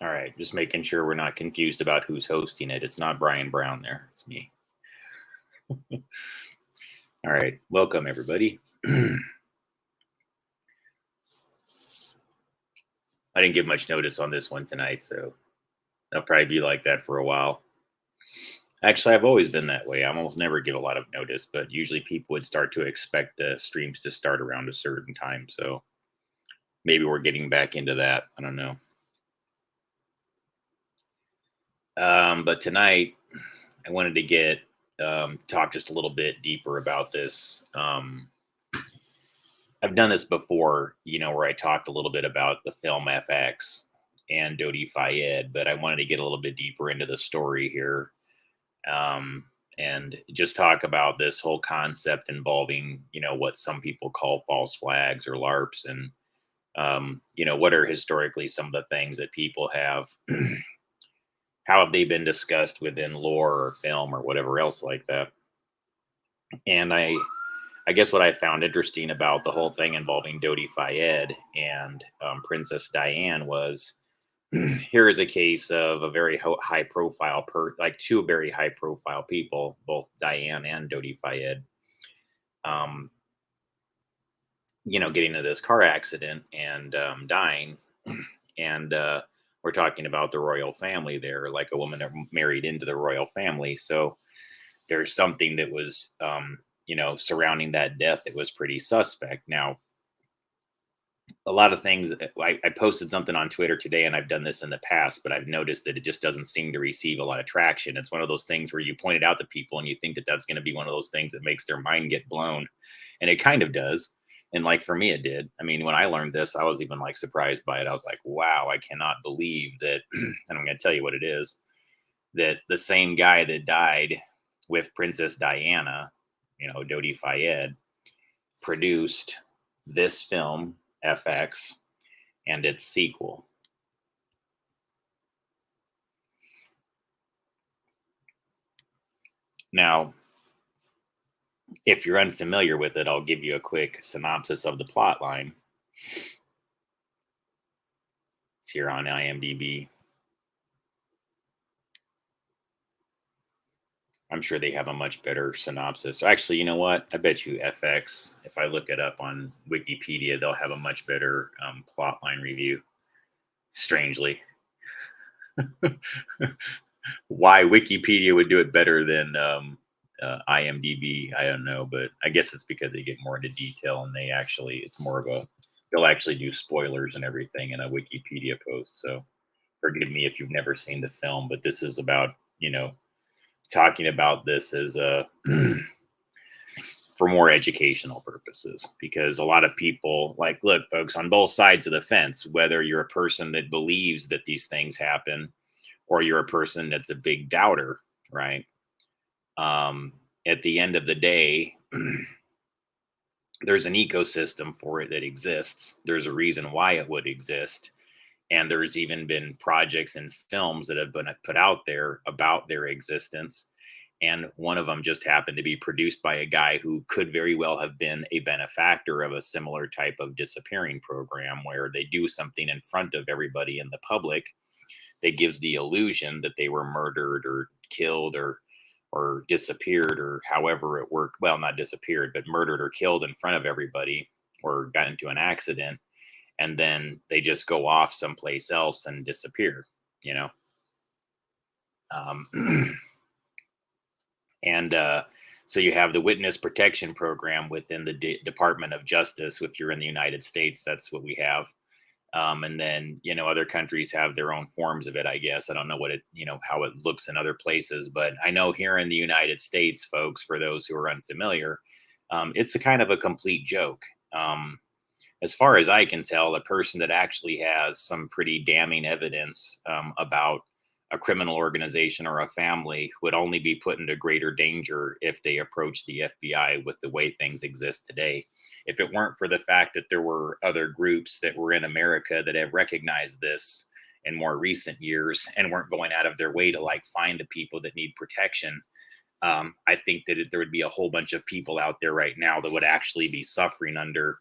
All right, just making sure we're not confused about who's hosting it. It's not Brian Brown there. It's me. All right, welcome everybody. I didn't give much notice on this one tonight, so I'll probably be like that for a while. Actually, I've always been that way. I almost never give a lot of notice, but usually people would start to expect the streams to start around a certain time. So maybe we're getting back into that. I don't know. But tonight, I wanted to get talk just a little bit deeper about this. I've done this before, where I talked a little bit about the film FX and Dodi Fayed, but I wanted to get a little bit deeper into the story here, and just talk about this whole concept involving, what some people call false flags or LARPs, and what are historically some of the things that people have. How have they been discussed within lore or film or whatever else like that? And I guess what I found interesting about the whole thing involving Dodi Fayed and Princess Diane was here is a case of a very high profile, like two very high profile people, both Diane and Dodi Fayed, getting into this car accident and dying. And we're talking about the royal family there, like a woman that married into the royal family. So there's something that was, surrounding that death that was pretty suspect. Now, a lot of things, I posted something on Twitter today, and I've done this in the past, but I've noticed that it just doesn't seem to receive a lot of traction. It's one of those things where you point it out to people and you think that that's going to be one of those things that makes their mind get blown. And it kind of does. And like for me, it did. I mean, when I learned this, I was even like surprised by it. I was like, wow, I cannot believe that. And I'm going to tell you what it is, that the same guy that died with Princess Diana, Dodi Fayed, produced this film, FX, and its sequel. Now, if you're unfamiliar with it, I'll give you a quick synopsis of the plot line. It's here on IMDb. I'm sure they have a much better synopsis. Actually, you know what? I bet you FX, if I look it up on Wikipedia, they'll have a much better plotline review. Strangely. Why Wikipedia would do it better than IMDb, I don't know. But I guess it's because they get more into detail and it's more of they'll actually do spoilers and everything in a Wikipedia post. So forgive me if you've never seen the film, but this is about, talking about this as for more educational purposes, because a lot of people look, folks, on both sides of the fence, whether you're a person that believes that these things happen or you're a person that's a big doubter, right? At the end of the day, there's an ecosystem for it that exists. There's a reason why it would exist. And there's even been projects and films that have been put out there about their existence. And one of them just happened to be produced by a guy who could very well have been a benefactor of a similar type of disappearing program, where they do something in front of everybody in the public that gives the illusion that they were murdered or killed or disappeared, or however it worked. Well, not disappeared, but murdered or killed in front of everybody, or got into an accident. And then they just go off someplace else and disappear, and so you have the witness protection program within the Department of Justice. If you're in the United States, that's what we have. And then, other countries have their own forms of it, I guess. I don't know what how it looks in other places, but I know here in the United States, folks, for those who are unfamiliar, it's a kind of a complete joke. As far as I can tell, a person that actually has some pretty damning evidence about a criminal organization or a family would only be put into greater danger if they approach the FBI with the way things exist today. If it weren't for the fact that there were other groups that were in America that have recognized this in more recent years and weren't going out of their way to find the people that need protection, I think that there would be a whole bunch of people out there right now that would actually be suffering under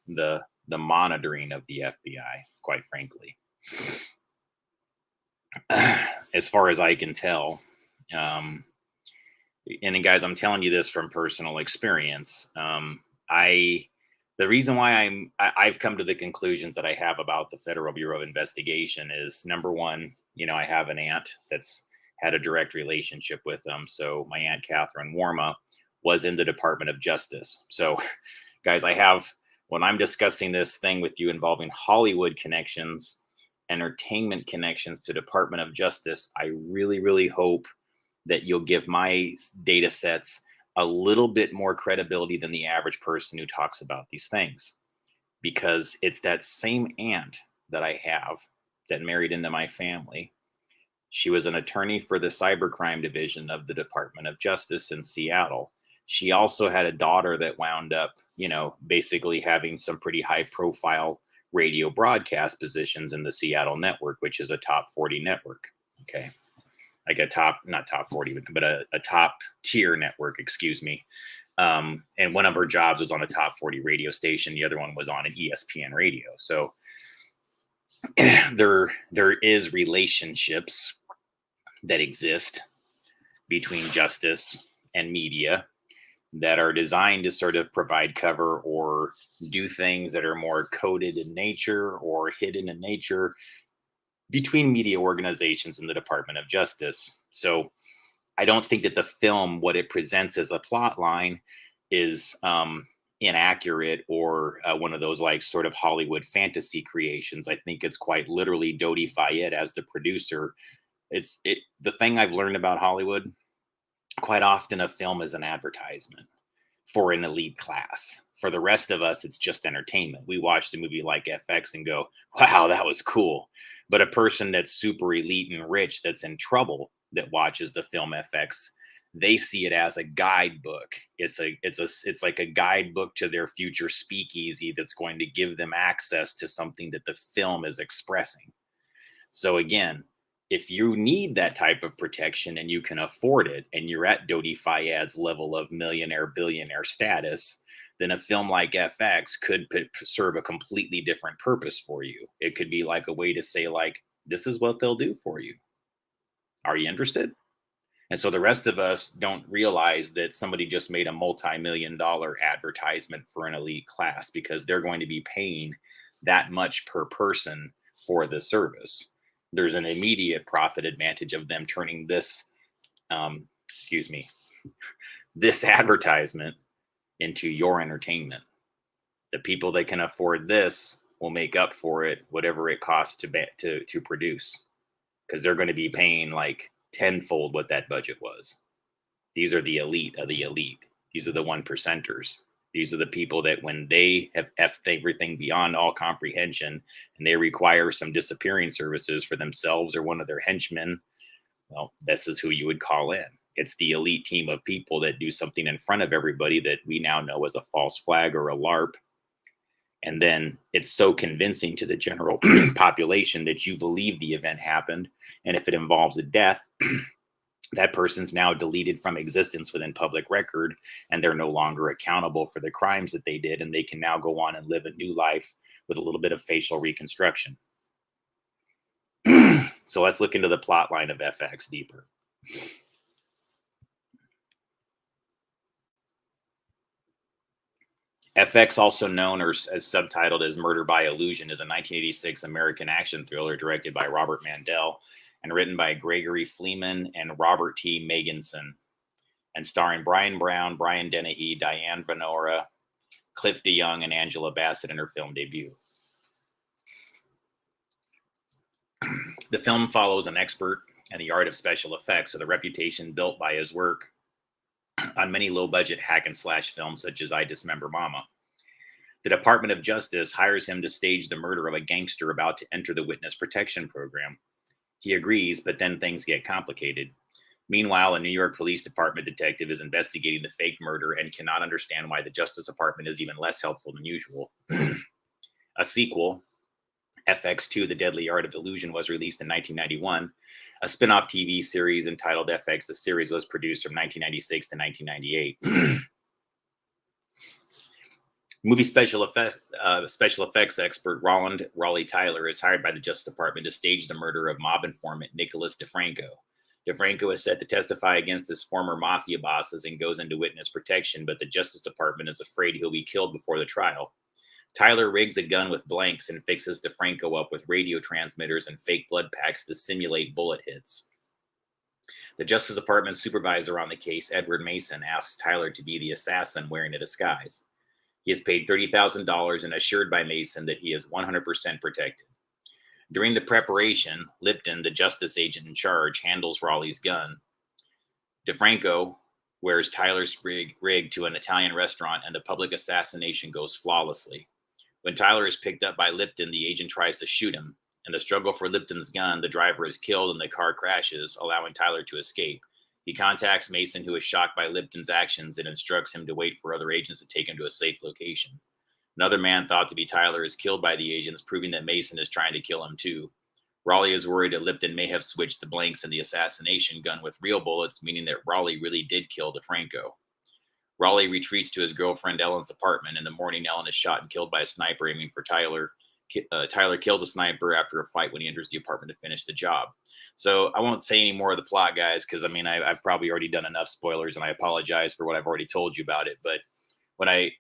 the monitoring of the FBI, quite frankly. as far as I can tell. Um, and then, guys, I'm telling you this from personal experience. I The reason why I've come to the conclusions that I have about the Federal Bureau of Investigation is, number one, I have an aunt that's had a direct relationship with them. So my aunt Catherine Warma was in the Department of Justice. So, guys, when I'm discussing this thing with you involving Hollywood connections, entertainment connections to Department of Justice, I really, really hope that you'll give my data sets a little bit more credibility than the average person who talks about these things, because it's that same aunt that I have that married into my family. She was an attorney for the cybercrime division of the Department of Justice in Seattle. She also had a daughter that wound up, basically having some pretty high profile radio broadcast positions in the Seattle network, which is a top 40 network. Okay. Like a top, not top 40, but a top tier network, excuse me. And one of her jobs was on a top 40 radio station. The other one was on an ESPN radio. So there is relationships that exist between justice and media that are designed to sort of provide cover or do things that are more coded in nature or hidden in nature between media organizations and the Department of Justice. So I don't think that the film, what it presents as a plot line, is inaccurate or one of those like sort of Hollywood fantasy creations. I think it's quite literally Dodi Fayed as the producer. The thing I've learned about Hollywood, quite often a film is an advertisement for an elite class. For the rest of us, it's just entertainment. We watch a movie like FX and go, wow, that was cool. But a person that's super elite and rich that's in trouble that watches the film FX, they see it as a guidebook. It's like a guidebook to their future speakeasy that's going to give them access to something that the film is expressing. So again, if you need that type of protection and you can afford it, and you're at Dodi Fayed's level of millionaire, billionaire status, then a film like FX could serve a completely different purpose for you. It could be like a way to say, like, this is what they'll do for you. Are you interested? And so the rest of us don't realize that somebody just made a multi-million-dollar advertisement for an elite class because they're going to be paying that much per person for the service. There's an immediate profit advantage of them turning this, this advertisement into your entertainment. The people that can afford this will make up for it, whatever it costs to produce, because they're going to be paying like tenfold what that budget was. These are the elite of the elite. These are the 1%ers. These are the people that when they have effed everything beyond all comprehension and they require some disappearing services for themselves or one of their henchmen, well, this is who you would call in. It's the elite team of people that do something in front of everybody that we now know as a false flag or a LARP. And then it's so convincing to the general population that you believe the event happened. And if it involves a death, that person's now deleted from existence within public record, and they're no longer accountable for the crimes that they did. And they can now go on and live a new life with a little bit of facial reconstruction. So let's look into the plot line of FX deeper. FX, also known or as subtitled as Murder by Illusion, is a 1986 American action thriller directed by Robert Mandel and written by Gregory Fleeman and Robert T. Meganson, and starring Brian Brown, Brian Dennehy, Diane Venora, Cliff DeYoung, and Angela Bassett in her film debut. The film follows an expert in the art of special effects with a reputation built by his work on many low-budget hack-and-slash films such as I Dismember Mama. The Department of Justice hires him to stage the murder of a gangster about to enter the witness protection program. He agrees, but then things get complicated. Meanwhile, a New York Police Department detective is investigating the fake murder and cannot understand why the Justice Department is even less helpful than usual. A sequel, FX2, The Deadly Art of Illusion, was released in 1991. A spin-off TV series entitled FX, the series was produced from 1996 to 1998. Movie special effects expert Raleigh Tyler is hired by the Justice Department to stage the murder of mob informant Nicholas DeFranco. DeFranco is set to testify against his former mafia bosses and goes into witness protection, but the Justice Department is afraid he'll be killed before the trial. Tyler rigs a gun with blanks and fixes DeFranco up with radio transmitters and fake blood packs to simulate bullet hits. The Justice Department supervisor on the case, Edward Mason, asks Tyler to be the assassin wearing a disguise. He is paid $30,000 and assured by Mason that he is 100% protected. During the preparation, Lipton, the justice agent in charge, handles Raleigh's gun. DeFranco wears Tyler's rig to an Italian restaurant, and the public assassination goes flawlessly. When Tyler is picked up by Lipton, the agent tries to shoot him. In the struggle for Lipton's gun, the driver is killed and the car crashes, allowing Tyler to escape. He contacts Mason, who is shocked by Lipton's actions, and instructs him to wait for other agents to take him to a safe location. Another man thought to be Tyler is killed by the agents, proving that Mason is trying to kill him too. Raleigh is worried that Lipton may have switched the blanks in the assassination gun with real bullets, meaning that Raleigh really did kill DeFranco. Raleigh retreats to his girlfriend Ellen's apartment. In the morning, Ellen is shot and killed by a sniper aiming for Tyler. Tyler kills a sniper after a fight when he enters the apartment to finish the job. So I won't say any more of the plot, guys, because I mean I've probably already done enough spoilers, and I apologize for what I've already told you about it. But when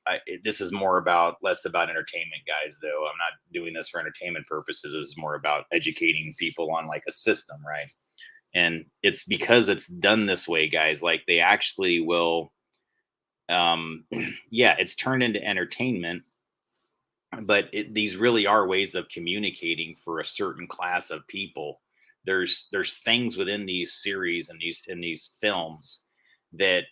this is less about entertainment, guys. Though I'm not doing this for entertainment purposes. This is more about educating people on like a system, right? And it's because it's done this way, guys. Like they actually will. Yeah, it's turned into entertainment. But these really are ways of communicating for a certain class of people. There's things within these series and these films that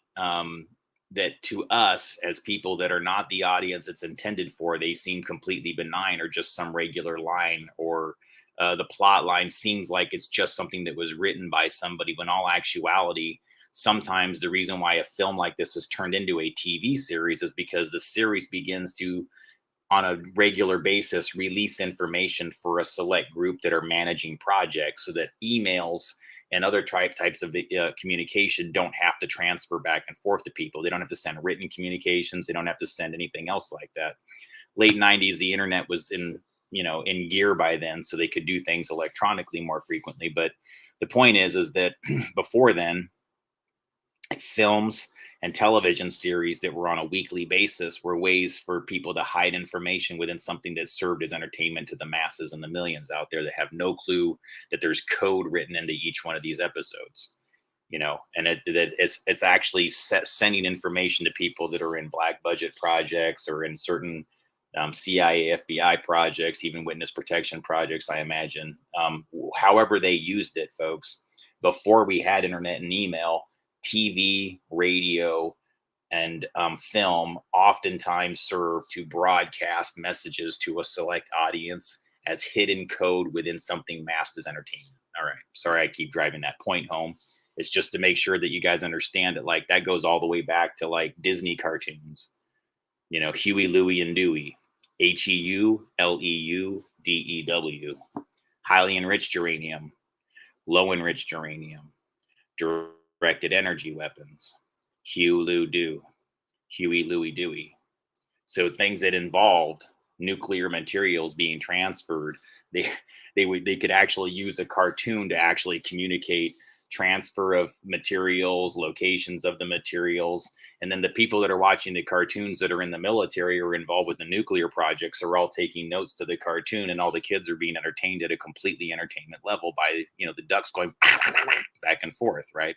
that to us as people that are not the audience it's intended for, they seem completely benign or just some regular line, or the plot line seems like it's just something that was written by somebody, when all actuality, sometimes the reason why a film like this is turned into a TV series is because the series begins to, on a regular basis, release information for a select group that are managing projects, so that emails and other types of communication don't have to transfer back and forth to people. They don't have to send written communications. They don't have to send anything else like that. Late 90s, the internet was in gear by then, so they could do things electronically more frequently. But the point is that before then, films and television series that were on a weekly basis were ways for people to hide information within something that served as entertainment to the masses and the millions out there that have no clue that there's code written into each one of these episodes. And it's actually sending information to people that are in black budget projects or in certain CIA, FBI projects, even witness protection projects, I imagine. However they used it, folks, before we had internet and email, TV, radio, and film oftentimes serve to broadcast messages to a select audience as hidden code within something masked as entertainment. All right. Sorry, I keep driving that point home. It's just to make sure that you guys understand it. Like that goes all the way back to like Disney cartoons, Huey, Louie, and Dewey, HEULEUDEW, highly enriched uranium, low enriched uranium, directed energy weapons, Huey, Louie, Dewey. So things that involved nuclear materials being transferred, they could actually use a cartoon to actually communicate transfer of materials, locations of the materials. And then the people that are watching the cartoons that are in the military or involved with the nuclear projects are all taking notes to the cartoon, and all the kids are being entertained at a completely entertainment level by, the ducks going back and forth, right?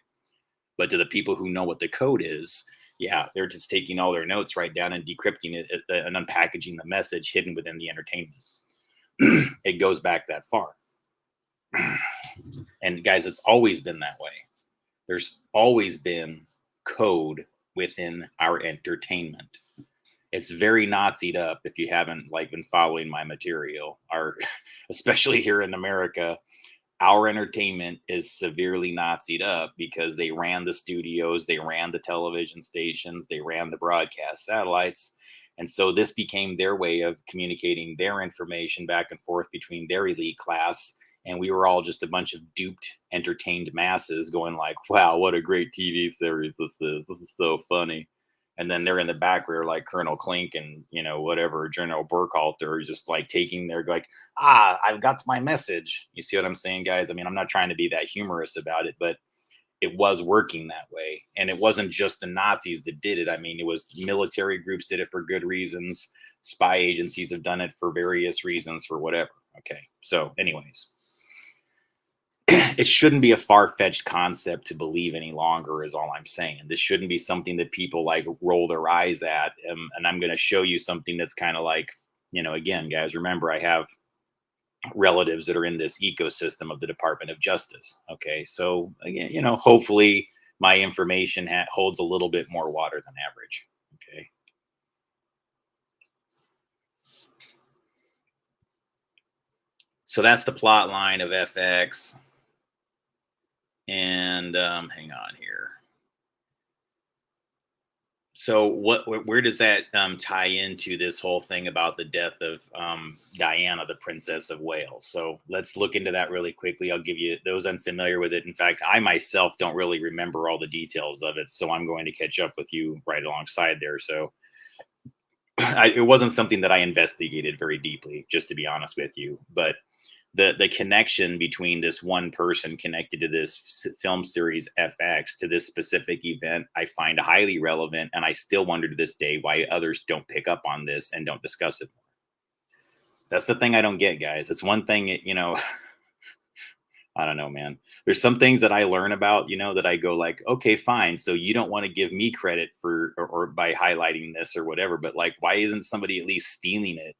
But to the people who know what the code is, yeah, they're just taking all their notes right down and decrypting it and unpackaging the message hidden within the entertainment. It goes back that far. And guys, it's always been that way. There's always been code within our entertainment. It's very Nazi'd up if you haven't been following my material. Especially here in America, our entertainment is severely Nazi'd up because they ran the studios, they ran the television stations, they ran the broadcast satellites. And so this became their way of communicating their information back and forth between their elite class. And we were all just a bunch of duped, entertained masses going like, wow, what a great TV series this is. This is so funny. And then they're in the back where like Colonel Klink and, you know, whatever, General Burkhalter are just like taking their like, I've got my message. You see what I'm saying, guys? I mean, I'm not trying to be that humorous about it, but it was working that way. And it wasn't just the Nazis that did it. I mean, it was military groups did it for good reasons. Spy agencies have done it for various reasons, for whatever. Okay. So, anyways, it shouldn't be a far-fetched concept to believe any longer, is all I'm saying. This shouldn't be something that people like roll their eyes at. And I'm going to show you something that's kind of like, you know, again, guys, remember I have relatives that are in this ecosystem of the Department of Justice. Okay. So again, you know, hopefully my information holds a little bit more water than average. Okay. So that's the plot line of FX. And hang on here. So where does that tie into this whole thing about the death of Diana, the Princess of Wales? So let's look into that really quickly. I'll give you those unfamiliar with it. In fact, I myself don't really remember all the details of it, so I'm going to catch up with you right alongside there. So it wasn't something that I investigated very deeply, just to be honest with you, but the connection between this one person connected to this film series FX to this specific event, I find highly relevant, and I still wonder to this day why others don't pick up on this and don't discuss it more. That's the thing I don't get, guys. It's one thing, you know. I don't know, man. There's some things that I learn about, you know, that I go like, okay, fine. So you don't want to give me credit for or by highlighting this or whatever, but like, why isn't somebody at least stealing it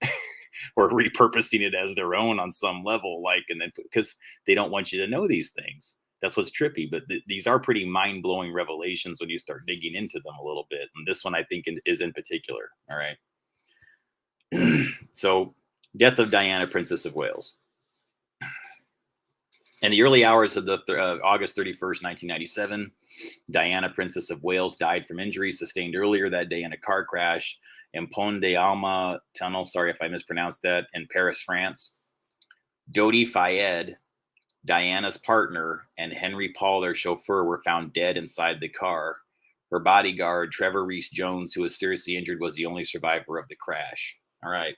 or repurposing it as their own on some level? Like, and then because they don't want you to know these things. That's what's trippy. But these are pretty mind blowing revelations when you start digging into them a little bit. And this one I think is in particular. All right. So, death of Diana, Princess of Wales. In the early hours of the August 31st, 1997, Diana, Princess of Wales, died from injuries sustained earlier that day in a car crash in Pont de Alma Tunnel, sorry if I mispronounced that, in Paris, France. Dodi Fayed, Diana's partner, and Henry Paul, their chauffeur, were found dead inside the car. Her bodyguard, Trevor Reese Jones, who was seriously injured, was the only survivor of the crash. All right.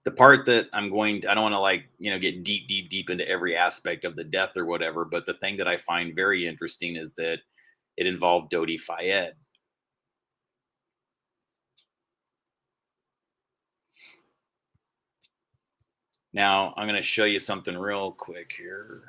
The part that I don't want to like, you know, get deep into every aspect of the death or whatever. But the thing that I find very interesting is that it involved Dodi Fayed. Now I'm going to show you something real quick here.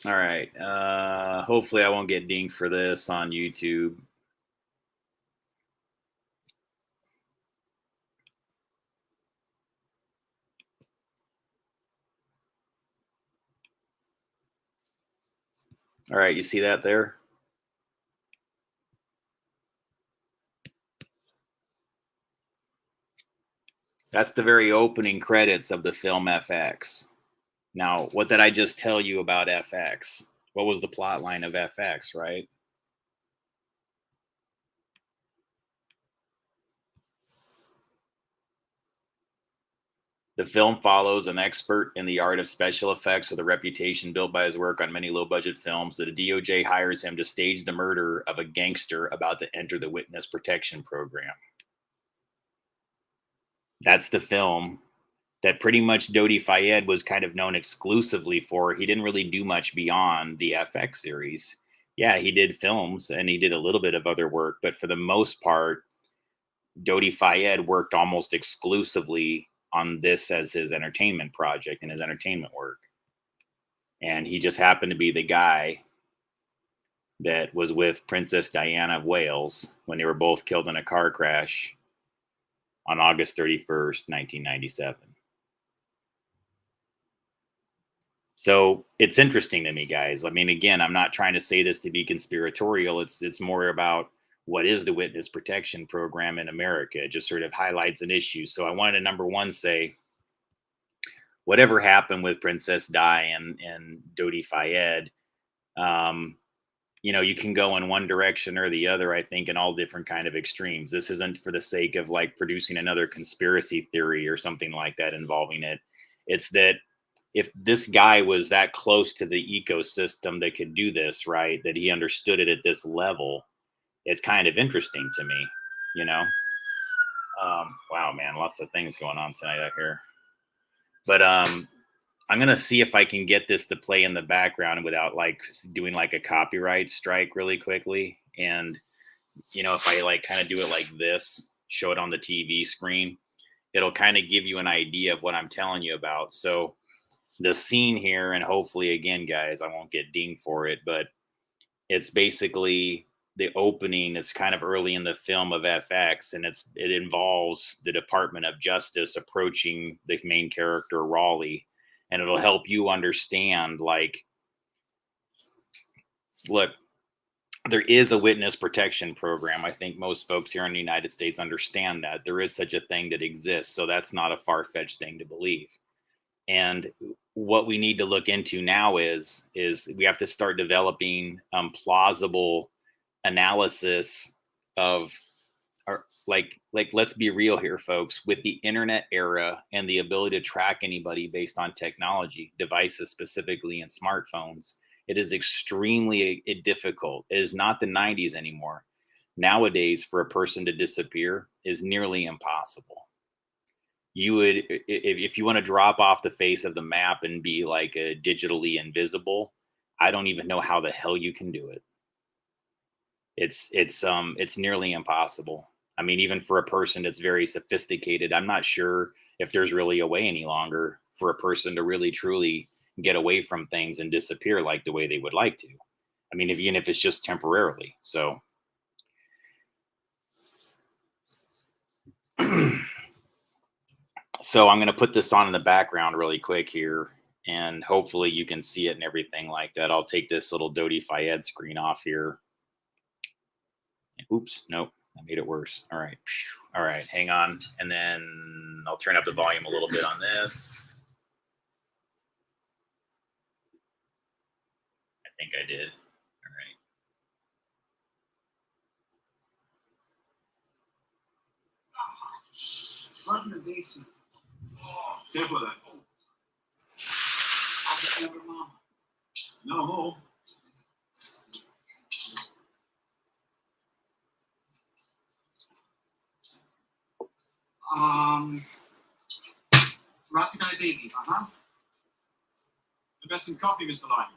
All right. Hopefully I won't get dinged for this on YouTube. All right. You see that there? That's the very opening credits of the film FX. Now, what did I just tell you about FX? What was the plot line of FX, right? The film follows an expert in the art of special effects with a reputation built by his work on many low budget films. The DOJ hires him to stage the murder of a gangster about to enter the witness protection program. That's the film that pretty much Dodi Fayed was kind of known exclusively for. He didn't really do much beyond the FX series. Yeah, he did films and he did a little bit of other work, but for the most part, Dodi Fayed worked almost exclusively on this as his entertainment project and his entertainment work. And he just happened to be the guy that was with Princess Diana of Wales when they were both killed in a car crash on August 31st, 1997. So it's interesting to me, guys. I mean, again, I'm not trying to say this to be conspiratorial. It's more about what is the witness protection program in America. It just sort of highlights an issue. So I wanted to number one say, whatever happened with Princess Di and Dodi Fayed, You can go in one direction or the other, I think, in all different kind of extremes. This isn't for the sake of like producing another conspiracy theory or something like that involving it. It's that if this guy was that close to the ecosystem that could do this, right, that he understood it at this level, it's kind of interesting to me, you know? Wow, man, lots of things going on tonight out here. But I'm gonna see if I can get this to play in the background without like doing like a copyright strike really quickly. And if I like kind of do it like this, show it on the TV screen, it'll kind of give you an idea of what I'm telling you about. So the scene here, and hopefully again, guys, I won't get dinged for it, but it's basically the opening is kind of early in the film of FX, and it involves the Department of Justice approaching the main character Raleigh, and it'll help you understand, like, look, there is a witness protection program. I think most folks here in the United States understand that there is such a thing that exists. So that's not a far-fetched thing to believe. And what we need to look into now is we have to start developing plausible analysis of, or like let's be real here, folks. With the internet era and the ability to track anybody based on technology devices, specifically in smartphones, it is extremely difficult. It is not the 90s anymore. Nowadays, for a person to disappear is nearly impossible. You would, if you want to drop off the face of the map and be like a digitally invisible, I don't even know how the hell you can do it. It's nearly impossible. I mean, even for a person that's very sophisticated, I'm not sure if there's really a way any longer for a person to really truly get away from things and disappear like the way they would like to. I mean, even if it's just temporarily. So so I'm going to put this on in the background really quick here, and hopefully you can see it and everything like that. I'll take this little Dodi Fayed screen off here. Oops, nope, I made it worse. All right. All right, hang on. And then I'll turn up the volume a little bit on this. I think I did. All right. Flood in the basement. Careful of that. I'll discover Mama. No. Rocket Eye Baby. I've got some coffee, Mr. Lightner.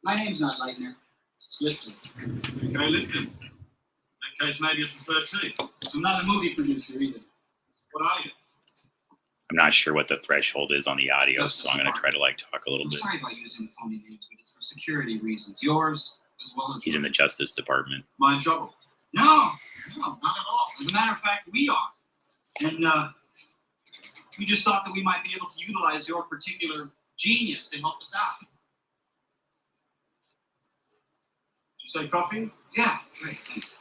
My name's not Lightner. It's Lipton. Okay, Lipton. In that case, maybe it's the 13th. I'm not a movie producer either. What are you? I'm not sure what the threshold is on the audio, so I'm going to try to like talk a little bit. Sorry about using the phony names, but it's for security reasons. Yours as well as. He's in the Justice Department. Am I in trouble? No, not at all. As a matter of fact, we are. And we just thought that we might be able to utilize your particular genius to help us out. Did you say coffee? Yeah, great, thanks.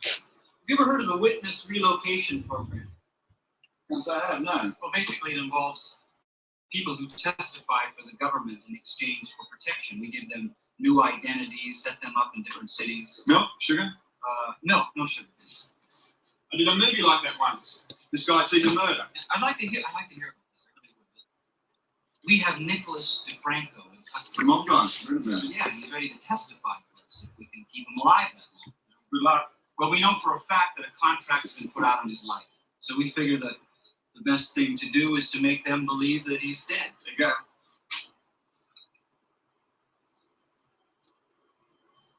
Have you ever heard of the Witness Relocation Program? Yes, I have, no. Well, basically it involves people who testify for the government in exchange for protection. We give them new identities, set them up in different cities. Milk? Sugar? No sugar. I did a movie like that once. This guy sees a murder. I'd like to hear about that. We have Nicholas DeFranco in custody. Come on, guys. Yeah, he's ready to testify for us if we can keep him alive that long. Good luck. Well, we know for a fact that a contract's been put out on his life. So we figure that the best thing to do is to make them believe that he's dead. There you go.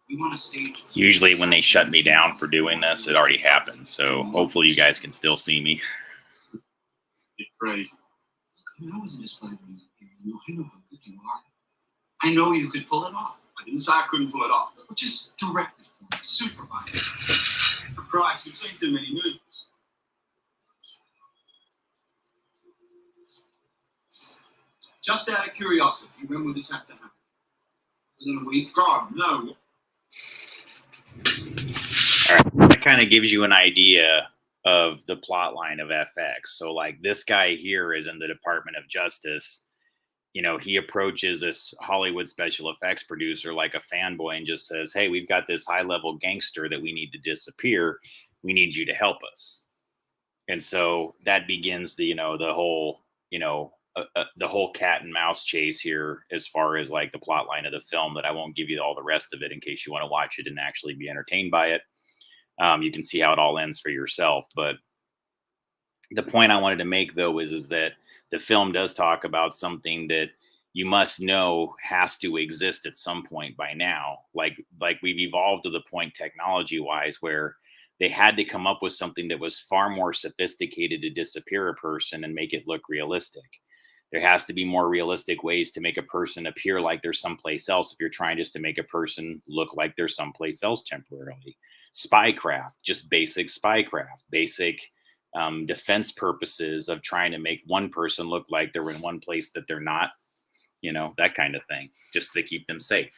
We want to stage. Usually when they shut me down for doing this, it already happened. So hopefully you guys can still see me. You're crazy. I mean, I wasn't just playing music here. I know how good you are. I know you could pull it off. I didn't say I couldn't pull it off. But just direct it for me. Supervise it. For Christ, you've seen too many movies. Just out of curiosity, when will this have to happen? Within a week? God, no. All right. That kind of gives you an idea of the plot line of FX. So like this guy here is in the Department of Justice, he approaches this Hollywood special effects producer like a fanboy and just says, "Hey, we've got this high level gangster that we need to disappear. We need you to help us." And so that begins the whole, the whole cat and mouse chase here, as far as like the plot line of the film, that I won't give you all the rest of it in case you want to watch it and actually be entertained by it. You can see how it all ends for yourself. But the point I wanted to make, though, is that the film does talk about something that you must know has to exist at some point by now. Like we've evolved to the point technology wise where they had to come up with something that was far more sophisticated to disappear a person and make it look realistic. There has to be more realistic ways to make a person appear like they're someplace else if you're trying just to make a person look like they're someplace else temporarily. Spycraft, just basic spycraft, basic defense purposes of trying to make one person look like they're in one place that they're not, that kind of thing, just to keep them safe.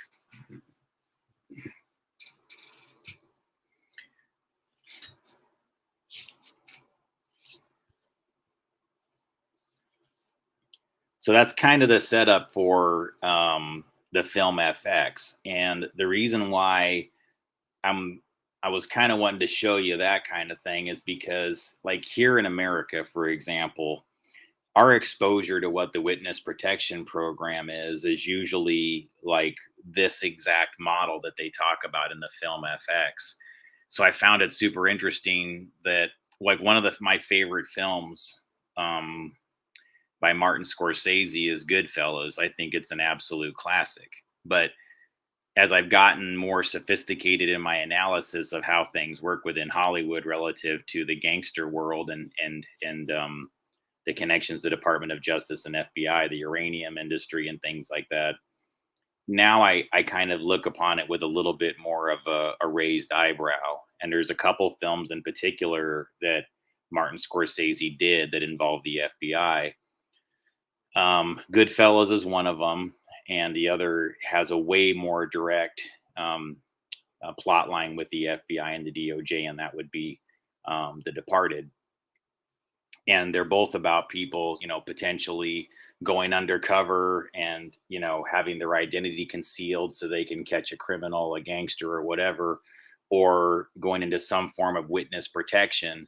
So that's kind of the setup for the film FX. And the reason why I was kind of wanting to show you that kind of thing is because, like, here in America, for example, our exposure to what the witness protection program is usually like this exact model that they talk about in the film FX. So I found it super interesting that, like, one of my favorite films by Martin Scorcese is Goodfellas. I think it's an absolute classic. But as I've gotten more sophisticated in my analysis of how things work within Hollywood relative to the gangster world and the connections to the Department of Justice and FBI, the uranium industry and things like that, now I kind of look upon it with a little bit more of a raised eyebrow. And there's a couple films in particular that Martin Scorsese did that involved the FBI. Goodfellas is one of them, and the other has a way more direct plot line with the FBI and the DOJ, and that would be The Departed. And they're both about people, potentially going undercover and, having their identity concealed so they can catch a criminal, a gangster, or whatever, or going into some form of witness protection.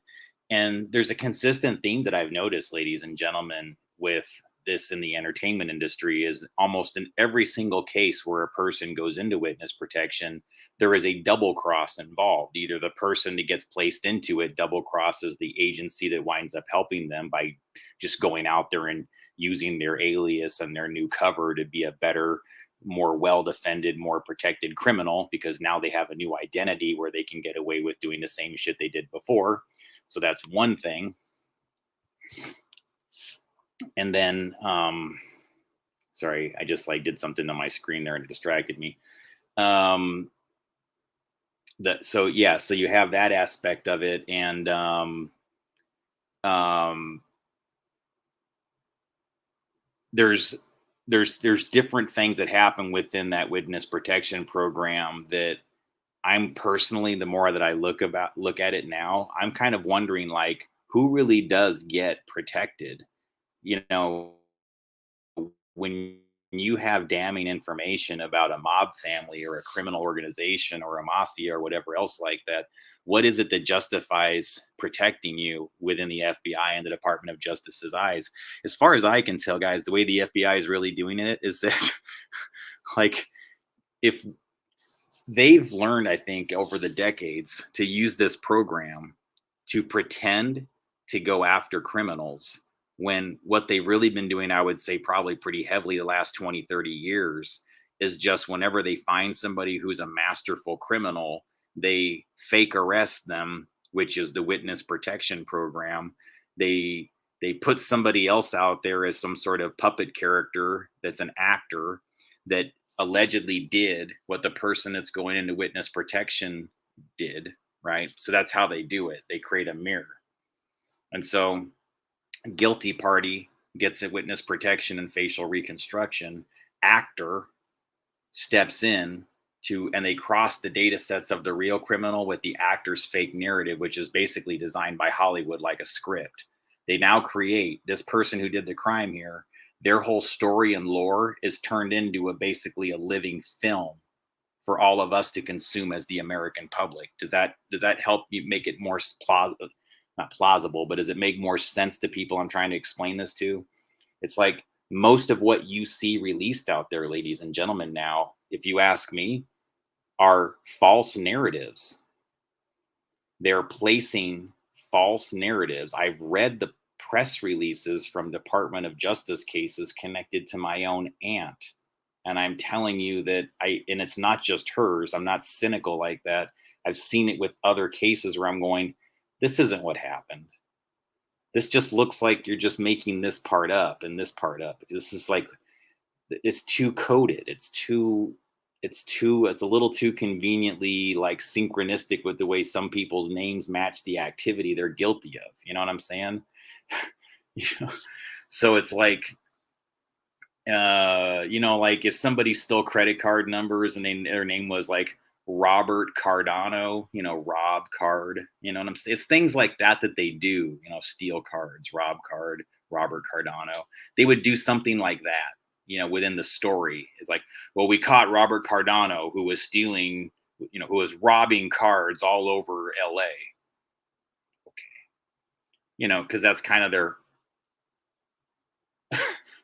And there's a consistent theme that I've noticed, ladies and gentlemen, with this in the entertainment industry is almost in every single case where a person goes into witness protection, there is a double cross involved. Either the person that gets placed into it double crosses the agency that winds up helping them by just going out there and using their alias and their new cover to be a better, more well-defended, more protected criminal, because now they have a new identity where they can get away with doing the same shit they did before. So that's one thing. And then, sorry, I just did something on my screen there and it distracted me. So you have that aspect of it. And, there's different things that happen within that witness protection program that I'm personally, the more that I look at it now, I'm kind of wondering, like, who really does get protected? When you have damning information about a mob family or a criminal organization or a mafia or whatever else like that, what is it that justifies protecting you within the FBI and the Department of Justice's eyes? As far as I can tell, guys, the way the FBI is really doing it is that, like, if they've learned, I think, over the decades to use this program to pretend to go after criminals, when what they've really been doing, I would say probably pretty heavily the last 20, 30 years, is just whenever they find somebody who's a masterful criminal, they fake arrest them, which is the witness protection program. They put somebody else out there as some sort of puppet character that's an actor that allegedly did what the person that's going into witness protection did, right? So that's how they do it. They create a mirror. And so guilty party gets a witness protection and facial reconstruction. Actor steps in and they cross the data sets of the real criminal with the actor's fake narrative, which is basically designed by Hollywood like a script. They now create this person who did the crime here. Their whole story and lore is turned into basically a living film for all of us to consume as the American public. Does that help you make it more plausible? Not plausible, but does it make more sense to people I'm trying to explain this to? It's like most of what you see released out there, ladies and gentlemen, now, if you ask me, are false narratives. They're placing false narratives. I've read the press releases from Department of Justice cases connected to my own aunt. And I'm telling you that and it's not just hers. I'm not cynical like that. I've seen it with other cases where I'm going, this isn't what happened. This just looks like you're just making this part up and this part up. This is like, it's too coded. It's a little too conveniently like synchronistic with the way some people's names match the activity they're guilty of. You know what I'm saying? You know? So it's like, like if somebody stole credit card numbers and their name was like Robert Cardano, Rob Card, you know what I'm saying? It's things like that they do, steal cards, rob card, Robert Cardano. They would do something like that, within the story. It's like, well, we caught Robert Cardano who was stealing, who was robbing cards all over LA. Okay. Because that's kind of their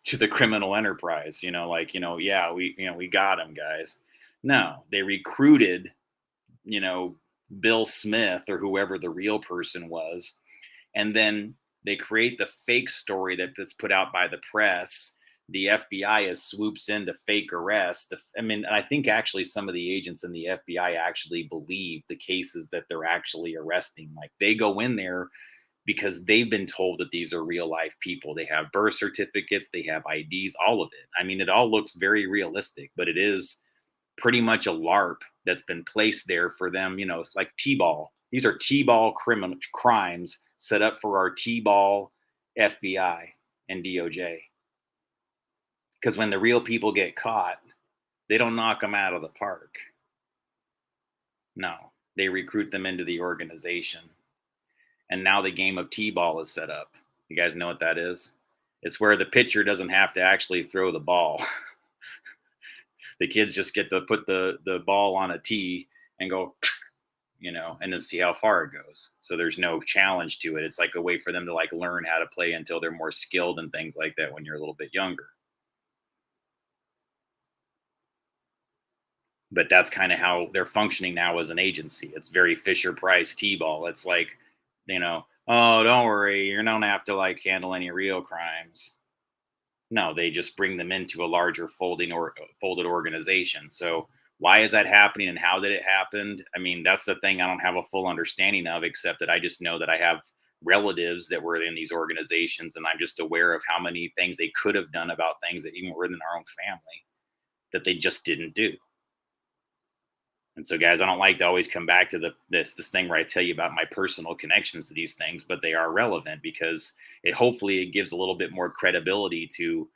to the criminal enterprise, yeah, we got him, guys. No, they recruited, Bill Smith or whoever the real person was. And then they create the fake story that's put out by the press. The FBI swoops in to fake arrest. I think actually some of the agents in the FBI actually believe the cases that they're actually arresting. Like they go in there because they've been told that these are real life people. They have birth certificates, they have IDs, all of it. It all looks very realistic, but it is pretty much a LARP that's been placed there for them, like T-ball. These are T-ball crimes set up for our T-ball FBI and DOJ. Because when the real people get caught, they don't knock them out of the park. No, they recruit them into the organization. And now the game of T-ball is set up. You guys know what that is? It's where the pitcher doesn't have to actually throw the ball. The kids just get to put the ball on a tee and go, and then see how far it goes. So there's no challenge to it. It's like a way for them to like learn how to play until they're more skilled and things like that when you're a little bit younger. But that's kind of how they're functioning now as an agency. It's very Fisher Price T-ball. It's like, oh, don't worry, you don't have to like handle any real crimes. No, they just bring them into a larger folded organization. So why is that happening and how did it happen? That's the thing I don't have a full understanding of, except that I just know that I have relatives that were in these organizations, and I'm just aware of how many things they could have done about things that even were in our own family that they just didn't do. And so, guys, I don't like to always come back to this thing where I tell you about my personal connections to these things, but they are relevant because hopefully it gives a little bit more credibility to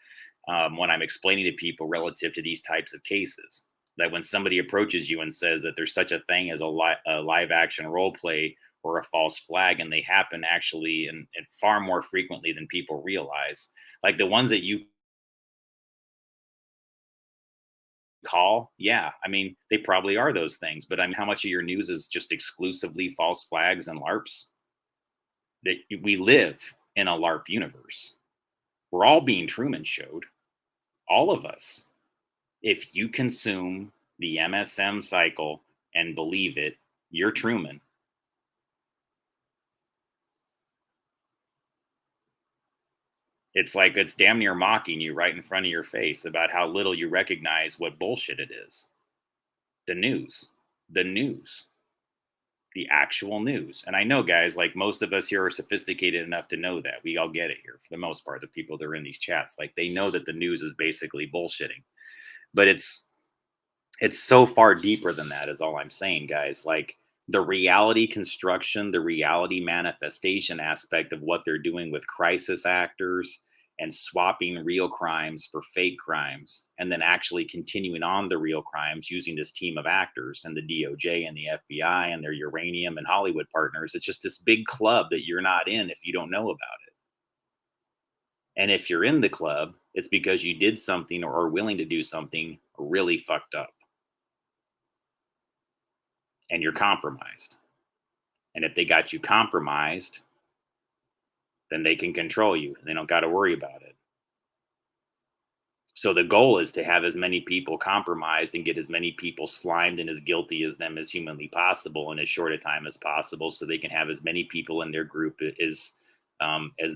when I'm explaining to people relative to these types of cases. That when somebody approaches you and says that there's such a thing as a live action role play or a false flag, and they happen actually and far more frequently than people realize, like the ones that you call, yeah, they probably are those things, but how much of your news is just exclusively false flags and LARPs? That we live in a LARP universe. We're all being Truman showed, all of us. If you consume the MSM cycle and believe it, you're Truman. It's like it's damn near mocking you right in front of your face about how little you recognize what bullshit it is. The news, the actual news. And I know, guys, like most of us here are sophisticated enough to know that. We all get it here for the most part. The people that are in these chats, like they know that the news is basically bullshitting. But it's so far deeper than that is all I'm saying, guys. Like the reality construction, the reality manifestation aspect of what they're doing with crisis actors and swapping real crimes for fake crimes, and then actually continuing on the real crimes using this team of actors and the DOJ and the FBI and their uranium and Hollywood partners. It's just this big club that you're not in if you don't know about it. And if you're in the club, it's because you did something or are willing to do something really fucked up and you're compromised. And if they got you compromised, then they can control you. They don't got to worry about it. So the goal is to have as many people compromised and get as many people slimed and as guilty as them as humanly possible in as short a time as possible, so they can have as many people in their group as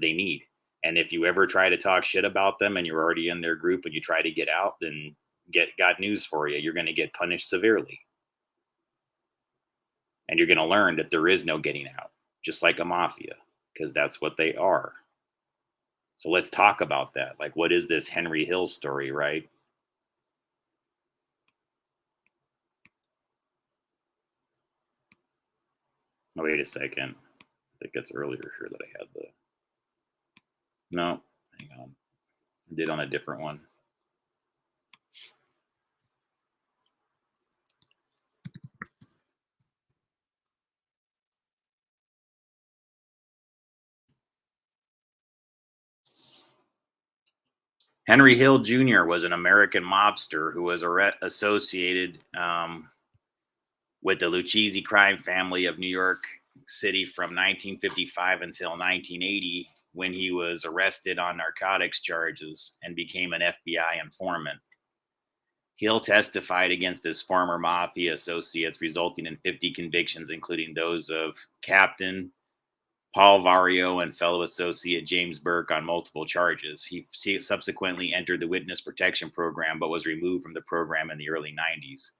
they need. And if you ever try to talk shit about them and you're already in their group and you try to get out, then got news for you. You're going to get punished severely. And you're going to learn that there is no getting out, just like a mafia, because that's what they are. So let's talk about that. Like, what is this Henry Hill story, right? Oh, wait a second. I think it's earlier here that I had the. No, hang on. I did on a different one. Henry Hill Jr. was an American mobster who was associated with the Lucchese crime family of New York City from 1955 until 1980, when he was arrested on narcotics charges and became an FBI informant. Hill testified against his former mafia associates, resulting in 50 convictions, including those of Captain Paul Vario and fellow associate James Burke on multiple charges. He subsequently entered the witness protection program, but was removed from the program in the early 90s.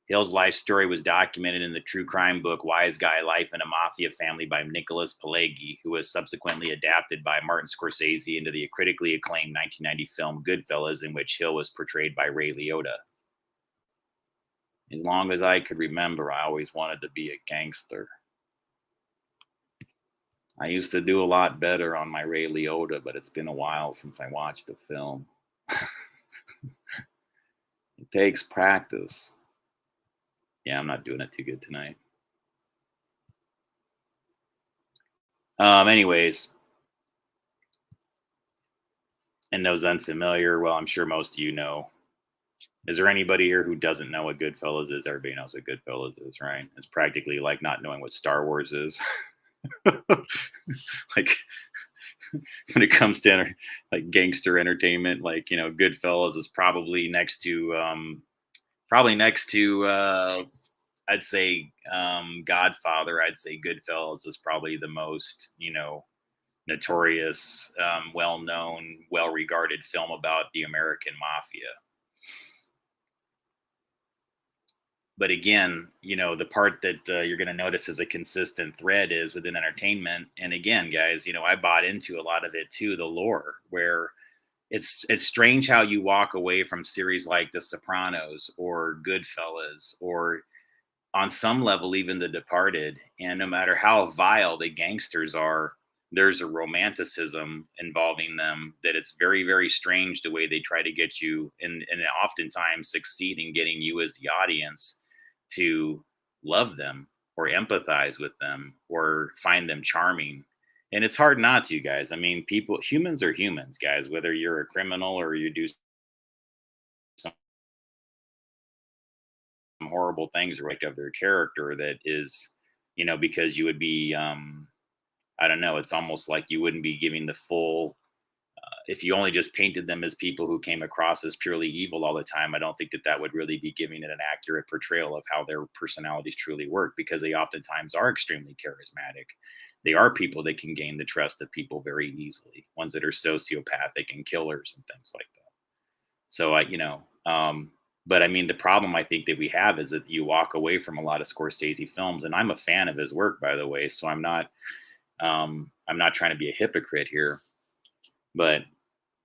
Hill's life story was documented in the true crime book Wise Guy Life in a Mafia Family by Nicholas Pileggi, who was subsequently adapted by Martin Scorcese into the critically acclaimed 1990 film Goodfellas, in which Hill was portrayed by Ray Liotta. As long as I could remember, I always wanted to be a gangster. I used to do a lot better on my Ray Liotta, but it's been a while since I watched the film. It takes practice. Yeah, I'm not doing it too good tonight. Anyways, and those unfamiliar, well, I'm sure most of you know. Is there anybody here who doesn't know what Goodfellas is? Everybody knows what Goodfellas is, right? It's practically like not knowing what Star Wars is. Like, when it comes to like gangster entertainment, like, you know, Goodfellas is probably next to I'd say Godfather. I'd say Goodfellas is probably the most, you know, notorious, well-known, well-regarded film about the American mafia. But again, you know, the part that you're going to notice as a consistent thread is within entertainment. And again, guys, you know, I bought into a lot of it too, the lore, where it's strange how you walk away from series like The Sopranos or Goodfellas, or on some level even The Departed, and no matter how vile the gangsters are, there's a romanticism involving them that it's very, very strange the way they try to get you, and oftentimes succeed in getting you as the audience to love them or empathize with them or find them charming. And it's hard not to, guys. I mean, humans are humans, guys, whether you're a criminal or you do some horrible things or like of their character that is, you know, because you would be, I don't know, it's almost like you wouldn't be giving the full, if you only just painted them as people who came across as purely evil all the time, I don't think that that would really be giving it an accurate portrayal of how their personalities truly work, because they oftentimes are extremely charismatic. They are people that can gain the trust of people very easily, ones that are sociopathic and killers and things like that. So but I mean, the problem I think that we have is that you walk away from a lot of Scorsese films, and I'm a fan of his work, by the way. So I'm not trying to be a hypocrite here, but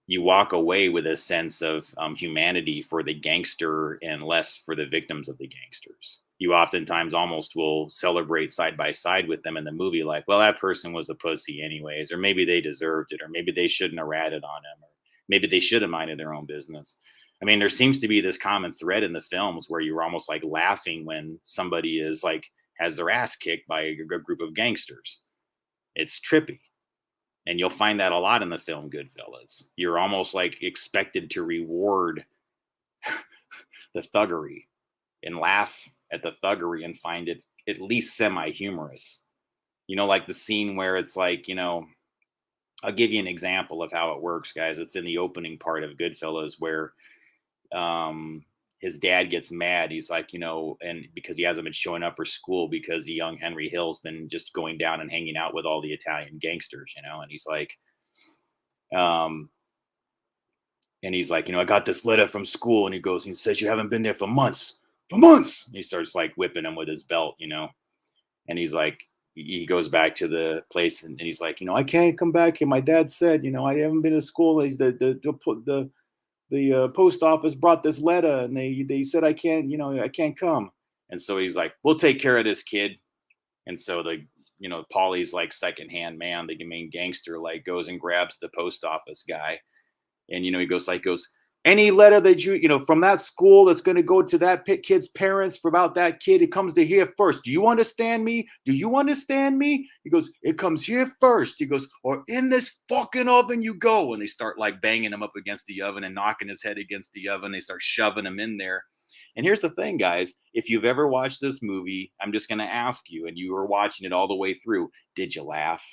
you walk away with a sense of humanity for the gangster and less for the victims of the gangsters. You oftentimes almost will celebrate side by side with them in the movie, like, well, that person was a pussy anyways, or maybe they deserved it, or maybe they shouldn't have ratted on him, or maybe they should have minded their own business. I mean, there seems to be this common thread in the films where you're almost like laughing when somebody is like has their ass kicked by a group of gangsters. It's trippy. And you'll find that a lot in the film Goodfellas. You're almost like expected to reward the thuggery and laugh at the thuggery and find it at least semi-humorous. Like the scene where it's like, I'll give you an example of how it works, guys. It's in the opening part of Goodfellas where his dad gets mad. He's like, and because he hasn't been showing up for school because the young Henry Hill's been just going down and hanging out with all the Italian gangsters, and he's like, I got this letter from school, and he says you haven't been there for months, And he starts like whipping him with his belt, and he's like, he goes back to the place, and he's like, I can't come back here. My dad said, I haven't been to school. He's the post office brought this letter, and they said I can't come. And so he's like, we'll take care of this kid. And so Paulie's like secondhand man, the main gangster, like goes and grabs the post office guy. And, he goes, any letter that from that school that's going to go to that kid's parents for about that kid, it comes to here first. Do you understand me? Do you understand me? He goes, it comes here first. He goes, or in this fucking oven you go. And they start like banging him up against the oven and knocking his head against the oven. They start shoving him in there. And here's the thing, guys. If you've ever watched this movie, I'm just going to ask you, and you were watching it all the way through, did you laugh?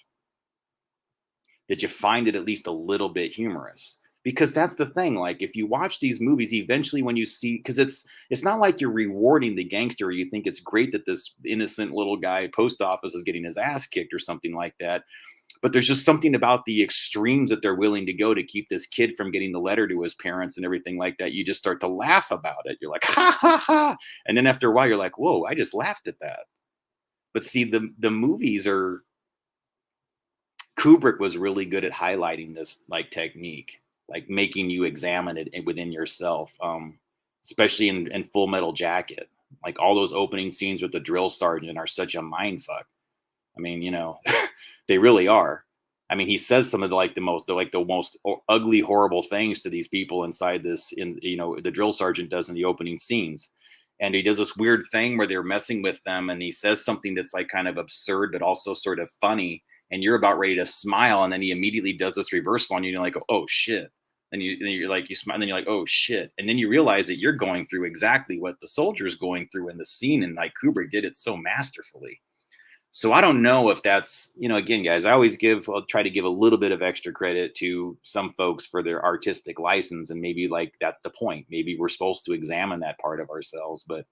Did you find it at least a little bit humorous? Because that's the thing. Like, if you watch these movies, eventually when you see, because it's not like you're rewarding the gangster, or you think it's great that this innocent little guy post office is getting his ass kicked or something like that. But there's just something about the extremes that they're willing to go to keep this kid from getting the letter to his parents and everything like that. You just start to laugh about it. You're like, ha, ha, ha. And then after a while, you're like, whoa, I just laughed at that. But see, the movies are, Kubrick was really good at highlighting this like technique, like making you examine it within yourself, especially in Full Metal Jacket. Like all those opening scenes with the drill sergeant are such a mind fuck. I mean, they really are. I mean, he says some of the most ugly, horrible things to these people inside this. The drill sergeant does in the opening scenes, and he does this weird thing where they're messing with them, and he says something that's like kind of absurd, but also sort of funny. And you're about ready to smile, and then he immediately does this reversal on you. And you're like, oh shit. And you're like, you smile, and then you're like, oh shit. And then you realize that you're going through exactly what the soldier's going through in the scene. And like Kubrick did it so masterfully. So I don't know if that's, again, guys, I'll try to give a little bit of extra credit to some folks for their artistic license. And maybe like, that's the point. Maybe we're supposed to examine that part of ourselves, but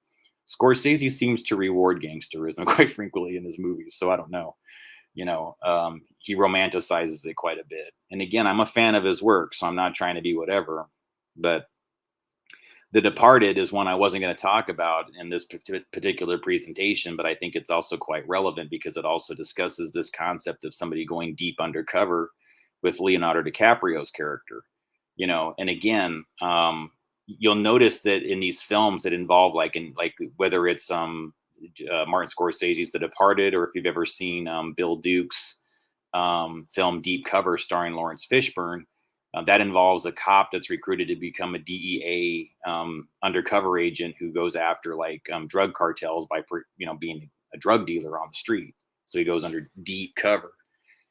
Scorsese seems to reward gangsterism quite frequently in his movies. So I don't know. He romanticizes it quite a bit. And again, I'm a fan of his work, so I'm not trying to be whatever. But The Departed is one I wasn't going to talk about in this particular presentation, but I think it's also quite relevant because it also discusses this concept of somebody going deep undercover with Leonardo DiCaprio's character. And again, you'll notice that in these films that involve whether it's Martin Scorcese's The Departed, or if you've ever seen Bill Duke's film Deep Cover starring Lawrence Fishburne, that involves a cop that's recruited to become a DEA undercover agent who goes after drug cartels by being a drug dealer on the street. So he goes under deep cover.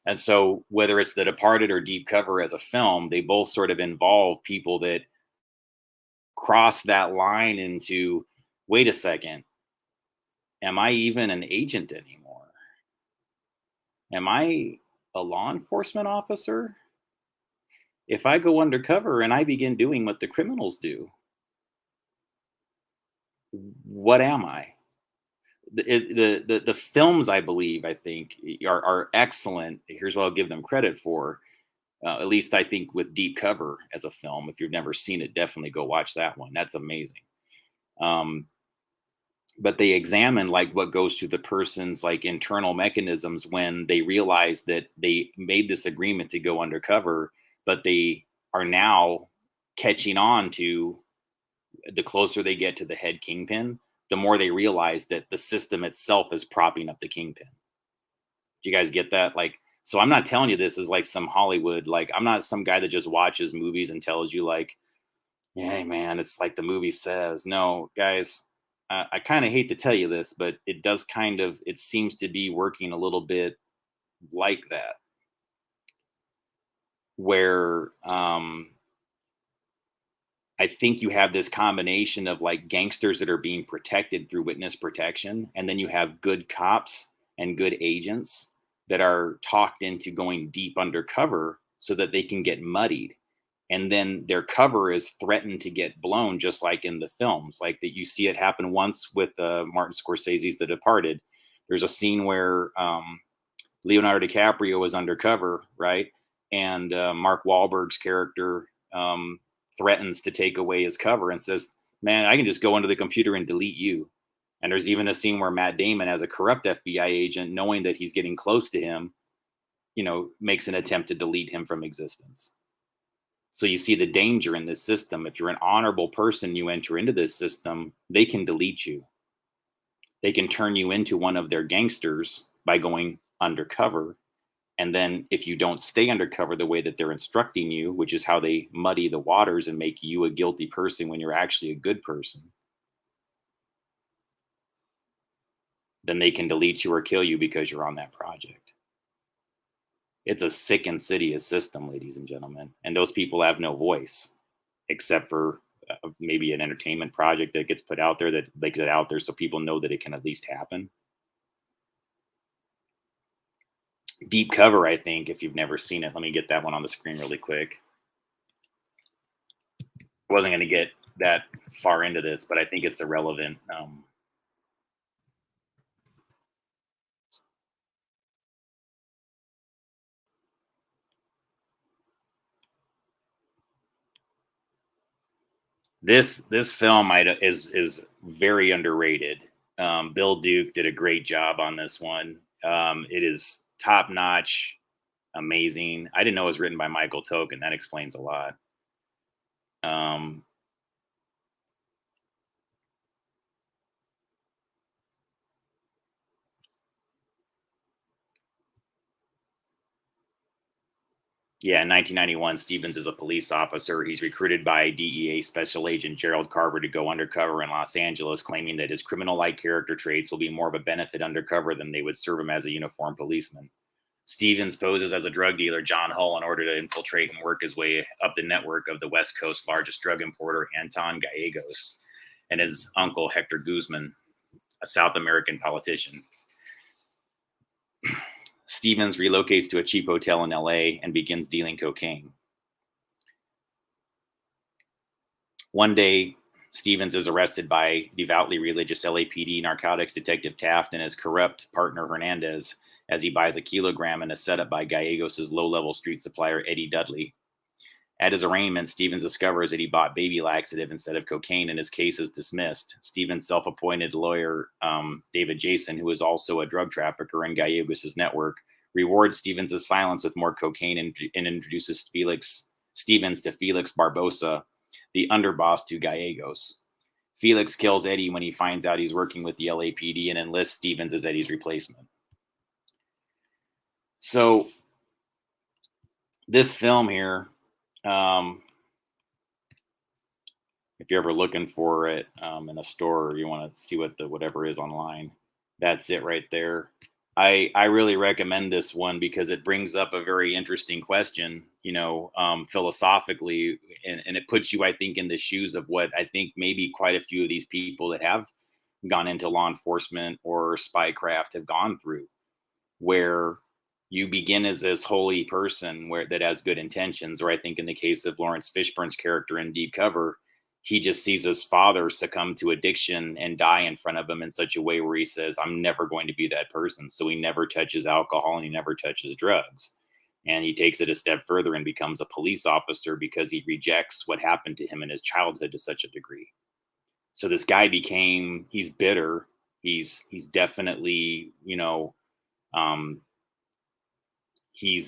And so whether it's The Departed or Deep Cover as a film, they both sort of involve people that cross that line into, wait a second, am I even an agent anymore? Am I a law enforcement officer? If I go undercover and I begin doing what the criminals do, what am I? The films, I think, are excellent. Here's what I'll give them credit for. At least I think with Deep Cover as a film. If you've never seen it, definitely go watch that one. That's amazing. But they examine what goes through the person's internal mechanisms when they realize that they made this agreement to go undercover, but they are now catching on to, the closer they get to the head kingpin, the more they realize that the system itself is propping up the kingpin. Do you guys get that? So I'm not telling you this is some Hollywood, I'm not some guy that just watches movies and tells you hey man, it's the movie says. No, guys, I kind of hate to tell you this, but it seems to be working a little bit like that. where I think you have this combination of like gangsters that are being protected through witness protection, and then you have good cops and good agents that are talked into going deep undercover so that they can get muddied. And then their cover is threatened to get blown, just like in the films. Like that, you see it happen once with Martin Scorsese's The Departed. There's a scene where Leonardo DiCaprio was undercover, right? And Mark Wahlberg's character threatens to take away his cover and says, "Man, I can just go into the computer and delete you." And there's even a scene where Matt Damon, as a corrupt FBI agent, knowing that he's getting close to him, makes an attempt to delete him from existence. So you see the danger in this system. If you're an honorable person, you enter into this system, they can delete you. They can turn you into one of their gangsters by going undercover. And then if you don't stay undercover the way that they're instructing you, which is how they muddy the waters and make you a guilty person when you're actually a good person, then they can delete you or kill you because you're on that project. It's a sick, insidious system, ladies and gentlemen. And those people have no voice except for maybe an entertainment project that gets put out there, that makes it out there so people know that it can at least happen. Deep Cover, I think, if you've never seen it, let me get that one on the screen really quick. I wasn't going to get that far into this, but I think it's irrelevant. This film is very underrated. Bill Duke did a great job on this one. It is top notch, amazing. I didn't know it was written by Michael Token. That explains a lot. Yeah, in 1991, Stevens is a police officer. He's recruited by DEA Special Agent Gerald Carver to go undercover in Los Angeles, claiming that his criminal-like character traits will be more of a benefit undercover than they would serve him as a uniformed policeman. Stevens poses as a drug dealer, John Hull, in order to infiltrate and work his way up the network of the West Coast's largest drug importer, Anton Gallegos, and his uncle, Hector Guzman, a South American politician. Stevens relocates to a cheap hotel in LA and begins dealing cocaine. One day, Stevens is arrested by devoutly religious LAPD narcotics detective Taft and his corrupt partner Hernandez as he buys a kilogram in a setup by Gallegos' low-level street supplier Eddie Dudley. At his arraignment, Stevens discovers that he bought baby laxative instead of cocaine, and his case is dismissed. Stevens' self-appointed lawyer, David Jason, who is also a drug trafficker in Gallegos' network, rewards Stevens' silence with more cocaine and introduces Stevens to Felix Barbosa, the underboss to Gallegos. Felix kills Eddie when he finds out he's working with the LAPD and enlists Stevens as Eddie's replacement. So this film here, if you're ever looking for it in a store, or you want to see what the whatever is online, that's it right there. I really recommend this one because it brings up a very interesting question, philosophically, and it puts you, I think, in the shoes of what I think maybe quite a few of these people that have gone into law enforcement or spycraft have gone through, where you begin as this holy person that has good intentions, or I think in the case of Lawrence Fishburne's character in Deep Cover, he just sees his father succumb to addiction and die in front of him in such a way where he says, I'm never going to be that person. So he never touches alcohol and he never touches drugs. And he takes it a step further and becomes a police officer because he rejects what happened to him in his childhood to such a degree. So this guy he's bitter. He's definitely, he's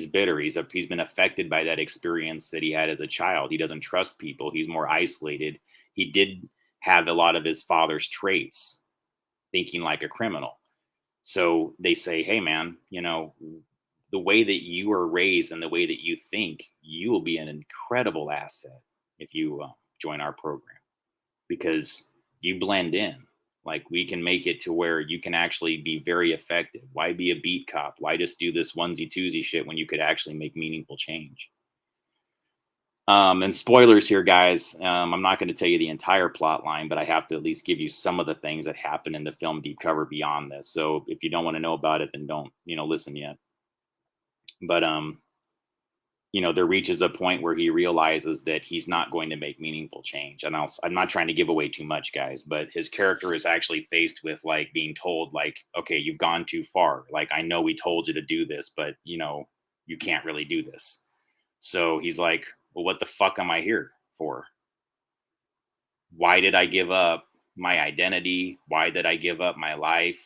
bitter. He's been affected by that experience that he had as a child. He doesn't trust people. He's more isolated. He did have a lot of his father's traits, thinking like a criminal. So they say, hey man, the way that you are raised and the way that you think, you will be an incredible asset if you join our program, because you blend in. Like, we can make it to where you can actually be very effective. Why be a beat cop? Why just do this onesie twosie shit when you could actually make meaningful change? And spoilers here, guys. I'm not going to tell you the entire plot line, but I have to at least give you some of the things that happen in the film Deep Cover beyond this. So if you don't want to know about it, then don't, listen yet. But there reaches a point where he realizes that he's not going to make meaningful change. And I'm not trying to give away too much, guys, but his character is actually faced with like being told, like, okay, you've gone too far. Like, I know we told you to do this, but you can't really do this. So he's like, well, what the fuck am I here for? Why did I give up my identity? Why did I give up my life?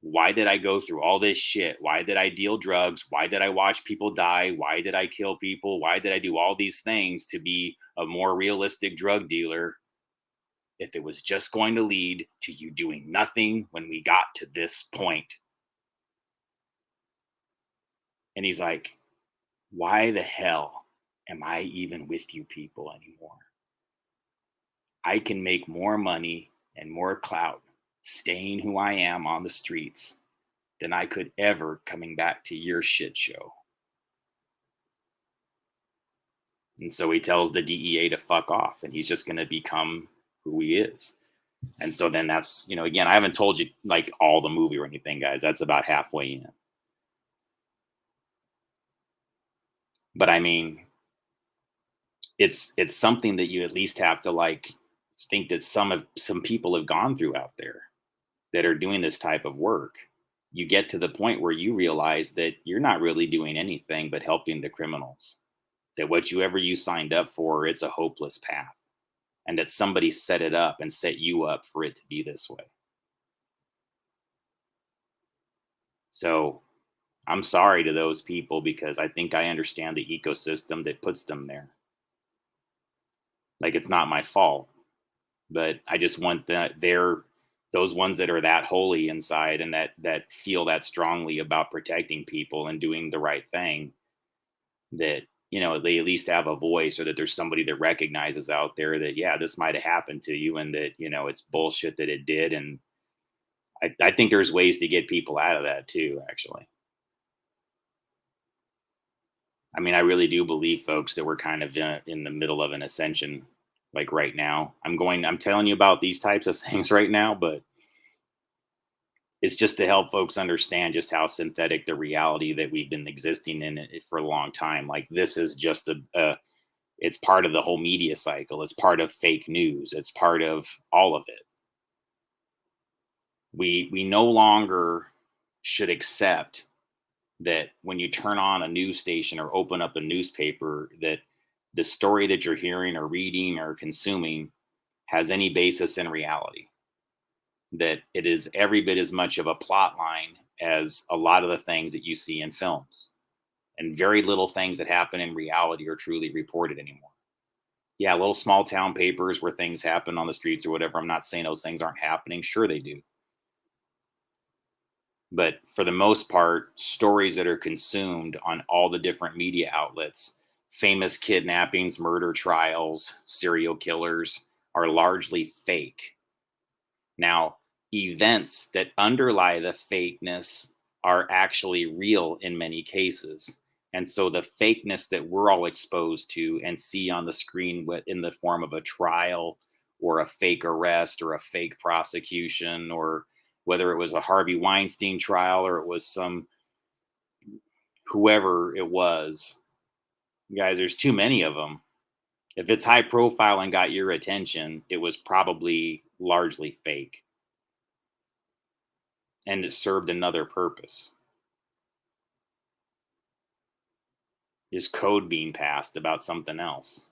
Why did I go through all this shit? Why did I deal drugs? Why did I watch people die? Why did I kill people? Why did I do all these things to be a more realistic drug dealer if it was just going to lead to you doing nothing when we got to this point? And he's like, why the hell am I even with you people anymore? I can make more money and more clout staying who I am on the streets than I could ever coming back to your shit show. And so he tells the DEA to fuck off, and he's just going to become who he is. And so then that's, again, I haven't told you like all the movie or anything, guys. That's about halfway in. But I mean, it's something that you at least have to like think that some people have gone through out there that are doing this type of work. You get to the point where you realize that you're not really doing anything but helping the criminals, that whatever you signed up for, it's a hopeless path, and that somebody set it up and set you up for it to be this way. So I'm sorry to those people, because I think I understand the ecosystem that puts them there. Like, it's not my fault, but I just want those ones that are that holy inside and that feel that strongly about protecting people and doing the right thing, that they at least have a voice, or that there's somebody that recognizes out there that, yeah, this might have happened to you, and that it's bullshit that it did. And I think there's ways to get people out of that too, actually. I mean, I really do believe, folks, that we're kind of in the middle of an ascension, like right now. I'm telling you about these types of things right now, but it's just to help folks understand just how synthetic the reality that we've been existing in it for a long time. Like, this is just it's part of the whole media cycle. It's part of fake news. It's part of all of it. We no longer should accept that when you turn on a news station or open up a newspaper, that the story that you're hearing or reading or consuming has any basis in reality. That it is every bit as much of a plot line as a lot of the things that you see in films. And very little things that happen in reality are truly reported anymore. Yeah, little small town papers where things happen on the streets or whatever. I'm not saying those things aren't happening. Sure, they do. But for the most part, stories that are consumed on all the different media outlets, famous kidnappings, murder trials, serial killers, are largely fake. Now, events that underlie the fakeness are actually real in many cases. And so the fakeness that we're all exposed to and see on the screen in the form of a trial or a fake arrest or a fake prosecution, or whether it was a Harvey Weinstein trial or it was some whoever it was, guys, there's too many of them. If it's high profile and got your attention, it was probably largely fake. And it served another purpose. Is code being passed about something else?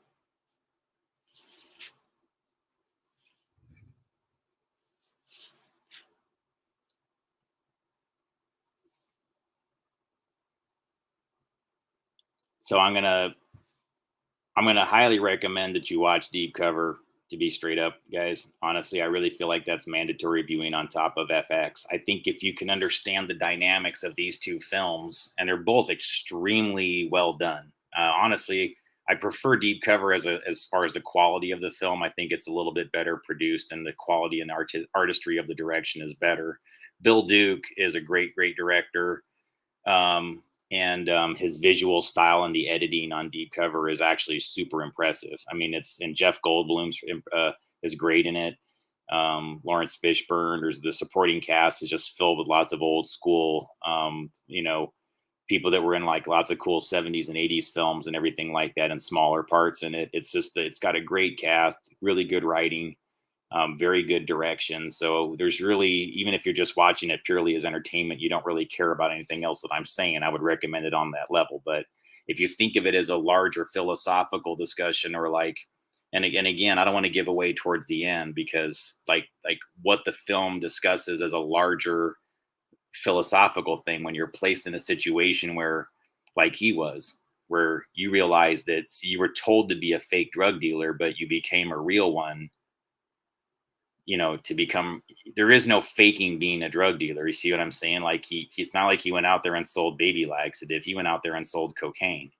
So I'm gonna highly recommend that you watch Deep Cover. To be straight up, guys, honestly, I really feel like that's mandatory viewing on top of FX. I think if you can understand the dynamics of these two films, and they're both extremely well done. Honestly, I prefer Deep Cover as far as the quality of the film. I think it's a little bit better produced, and the quality and artistry of the direction is better. Bill Duke is a great director, and his visual style and the editing on Deep Cover is actually super impressive. I mean, and Jeff Goldblum's is great in it. Lawrence Fishburne, there's the supporting cast is just filled with lots of old school, people that were in like lots of cool 70s and 80s films and everything like that, in smaller parts. And it's got a great cast, really good writing, very good direction. So there's really, even if you're just watching it purely as entertainment, you don't really care about anything else that I'm saying, I would recommend it on that level. But if you think of it as a larger philosophical discussion, or like, and again, I don't want to give away towards the end, because like what the film discusses as a larger philosophical thing, when you're placed in a situation where, like he was, where you realize that you were told to be a fake drug dealer, but you became a real one, to become, there is no faking being a drug dealer. You see what I'm saying? Like he's not like he went out there and sold baby laxative. He went out there and sold cocaine.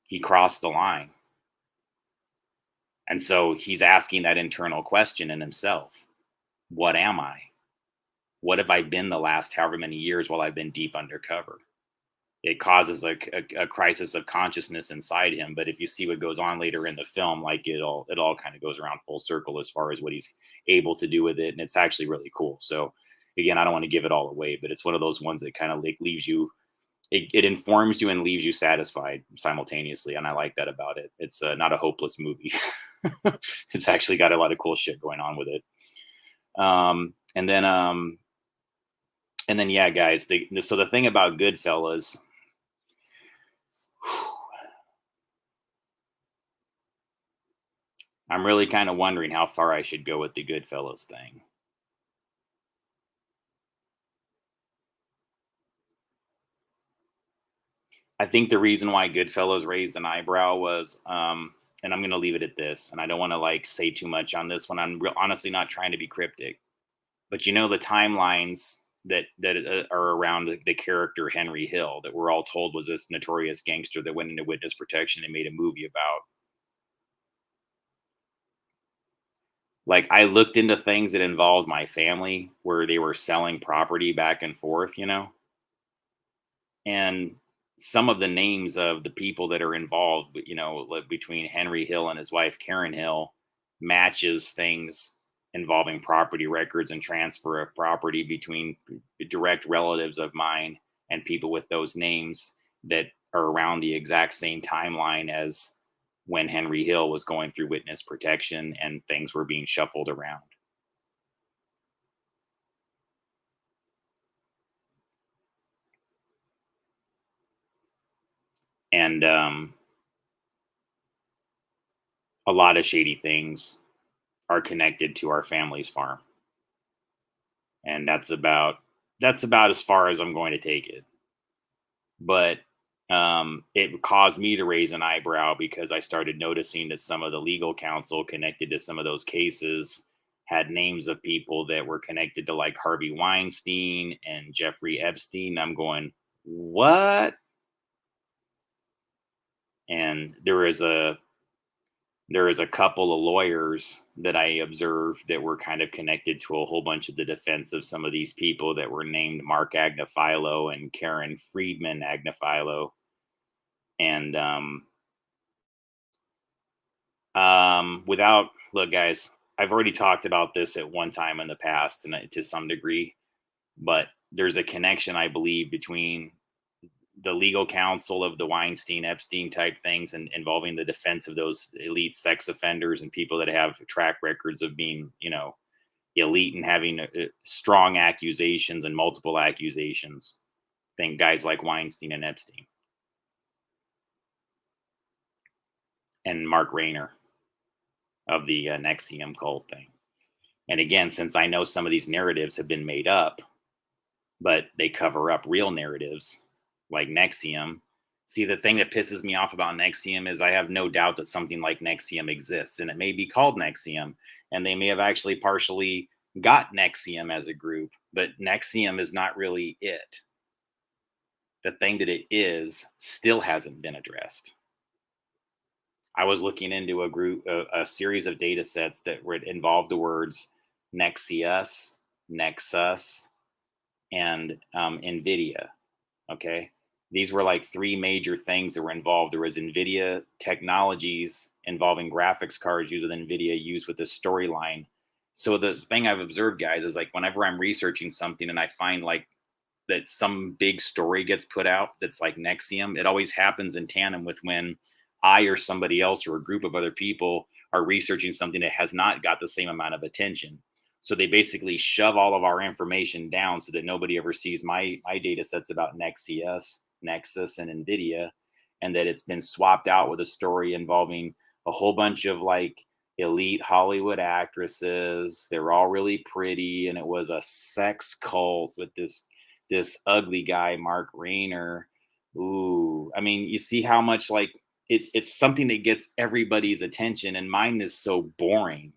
He crossed the line. And so he's asking that internal question in himself. What am I? What have I been the last however many years while I've been deep undercover? It causes a crisis of consciousness inside him. But if you see what goes on later in the film, like it all kind of goes around full circle as far as what he's able to do with it. And it's actually really cool. So again, I don't want to give it all away, but it's one of those ones that kind of like leaves you, it informs you and leaves you satisfied simultaneously. And I like that about it. It's not a hopeless movie. It's actually got a lot of cool shit going on with it. And then, yeah, guys, so the thing about Goodfellas, I'm really kind of wondering how far I should go with the Goodfellas thing. I think the reason why Goodfellas raised an eyebrow was, and I'm going to leave it at this, and I don't want to like say too much on this one. I'm honestly not trying to be cryptic, but the timelines that are around the character Henry Hill, that we're all told was this notorious gangster that went into witness protection and made a movie about. Like, I looked into things that involved my family where they were selling property back and forth, and some of the names of the people that are involved, like between Henry Hill and his wife Karen Hill, matches things involving property records and transfer of property between direct relatives of mine and people with those names that are around the exact same timeline as when Henry Hill was going through witness protection and things were being shuffled around. And a lot of shady things are connected to our family's farm. And that's about as far as I'm going to take it. But it caused me to raise an eyebrow because I started noticing that some of the legal counsel connected to some of those cases had names of people that were connected to like Harvey Weinstein and Jeffrey Epstein. I'm going, what? And there is a couple of lawyers that I observed that were kind of connected to a whole bunch of the defense of some of these people that were named Mark Agnifilo and Karen Friedman Agnifilo. And look, guys, I've already talked about this at one time in the past, and to some degree, but there's a connection, I believe, between the legal counsel of the Weinstein, Epstein type things, and involving the defense of those elite sex offenders and people that have track records of being, elite and having strong accusations and multiple accusations. Think guys like Weinstein and Epstein and Mark Rayner of the Nexium cult thing. And again, since I know some of these narratives have been made up, but they cover up real narratives like Nexium. See, the thing that pisses me off about Nexium is I have no doubt that something like Nexium exists, and it may be called Nexium, and they may have actually partially got Nexium as a group, but Nexium is not really it. the thing that it is still hasn't been addressed. I was looking into a series of data sets that would involve the words Nexius, Nexus, and NVIDIA. Okay. These were like three major things that were involved. There was NVIDIA technologies involving graphics cards used with NVIDIA used with the storyline. So the thing I've observed, guys, is like whenever I'm researching something and I find like that some big story gets put out that's like Nexium, it always happens in tandem with when I or somebody else or a group of other people are researching something that has not got the same amount of attention. So they basically shove all of our information down so that nobody ever sees my data sets about Nexius, Nexus, and NVIDIA, and that it's been swapped out with a story involving a whole bunch of like elite Hollywood actresses. They're all really pretty, and it was a sex cult with this ugly guy, Mark Rayner. Ooh, I mean, you see how much like it's something that gets everybody's attention, and mine is so boring.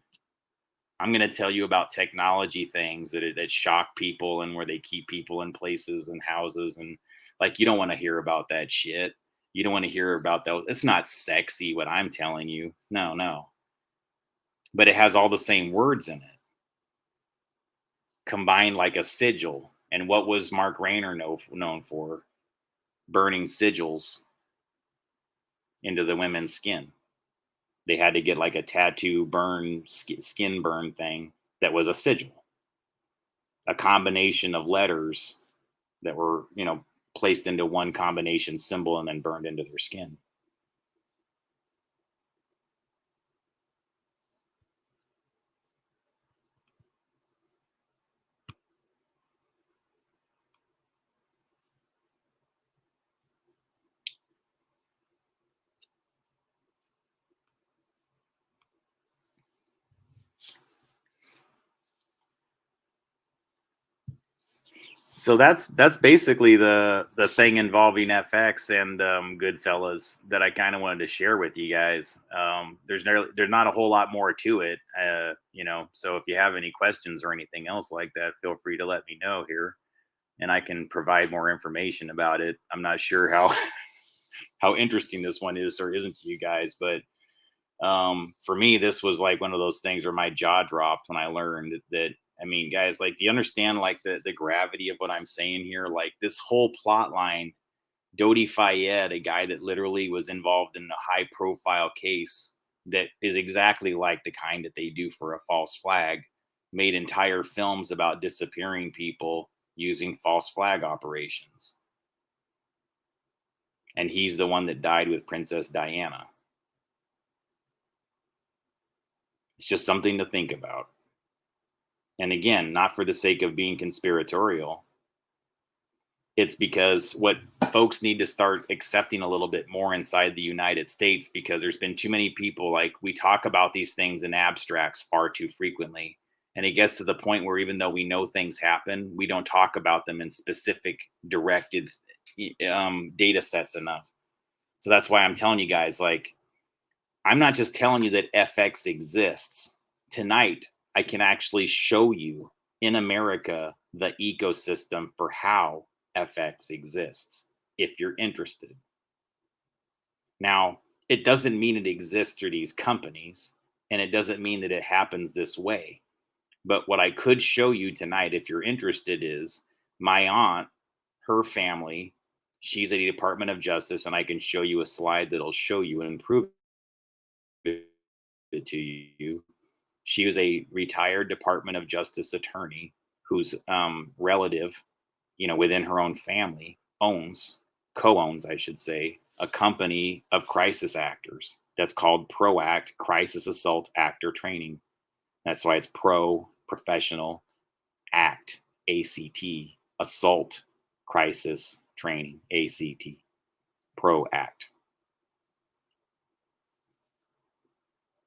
I'm going to tell you about technology things that shock people and where they keep people in places and houses. And like, you don't want to hear about that shit. You don't want to hear about that. It's not sexy what I'm telling you. No, no. But it has all the same words in it, combined like a sigil. And what was Mark Rayner known for? Burning sigils into the women's skin. They had to get like a tattoo burn, skin burn thing that was a sigil, a combination of letters that were, placed into one combination symbol and then burned into their skin. So that's basically the thing involving FX and Goodfellas that I kind of wanted to share with you guys. There's not a whole lot more to it, So if you have any questions or anything else like that, feel free to let me know here, and I can provide more information about it. I'm not sure how how interesting this one is or isn't to you guys, but for me, this was like one of those things where my jaw dropped when I learned that. I mean, guys, like, do you understand like the gravity of what I'm saying here? Like this whole plot line, Dodi Fayed, a guy that literally was involved in a high profile case that is exactly like the kind that they do for a false flag, made entire films about disappearing people using false flag operations. And he's the one that died with Princess Diana. It's just something to think about. And again, not for the sake of being conspiratorial. It's because what folks need to start accepting a little bit more inside the United States, because there's been too many people, like, we talk about these things in abstracts far too frequently. And it gets to the point where even though we know things happen, we don't talk about them in specific directed data sets enough. So that's why I'm telling you guys, like, I'm not just telling you that FX exists. Tonight, I can actually show you in America the ecosystem for how FX exists if you're interested. Now, it doesn't mean it exists through these companies, and it doesn't mean that it happens this way. But what I could show you tonight, if you're interested, is my aunt, her family, she's at the Department of Justice, and I can show you a slide that'll show you and prove it to you. She was a retired Department of Justice attorney whose relative, within her own family, co-owns, I should say, a company of crisis actors that's called ProAct, Crisis Assault Actor Training. That's why it's professional, act, ACT, assault crisis training, ACT, ProAct.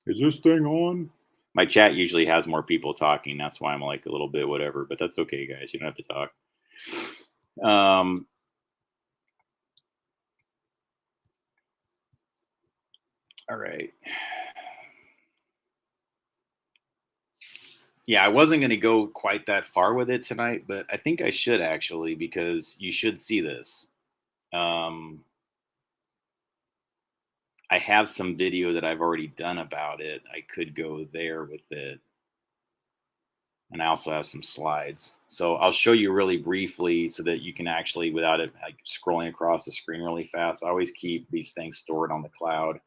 Is this thing on? My chat usually has more people talking. That's why I'm like a little bit whatever, but that's okay, guys. You don't have to talk. All right. Yeah, I wasn't going to go quite that far with it tonight, but I think I should actually, because you should see this. Um, I have some video that I've already done about it. I could go there with it. And I also have some slides. So I'll show you really briefly so that you can actually, without it like scrolling across the screen really fast, I always keep these things stored on the cloud.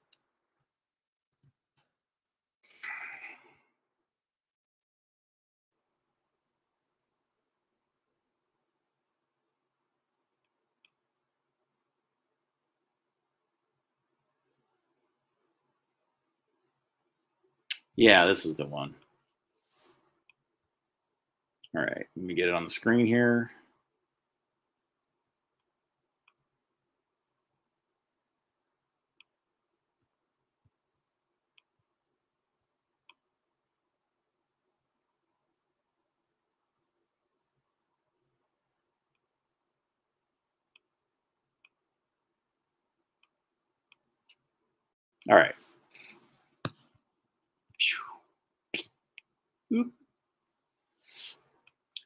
Yeah, this is the one. All right, let me get it on the screen here. All right. Oop.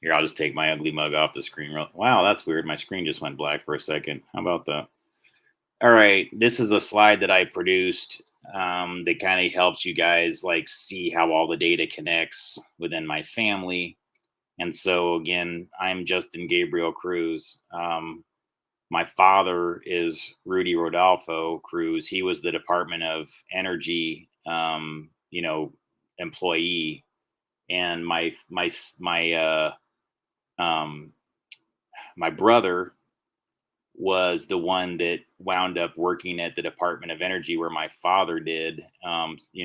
Here, I'll just take my ugly mug off the screen. Wow, that's weird. My screen just went black for a second. How about that? All right, this is a slide that I produced that kind of helps you guys like see how all the data connects within my family. And so again, I'm Justin Gabriel Cruz. My father is Rudy Rodolfo Cruz. He was the Department of Energy, employee, and um, my brother was the one that wound up working at the Department of Energy where my father did.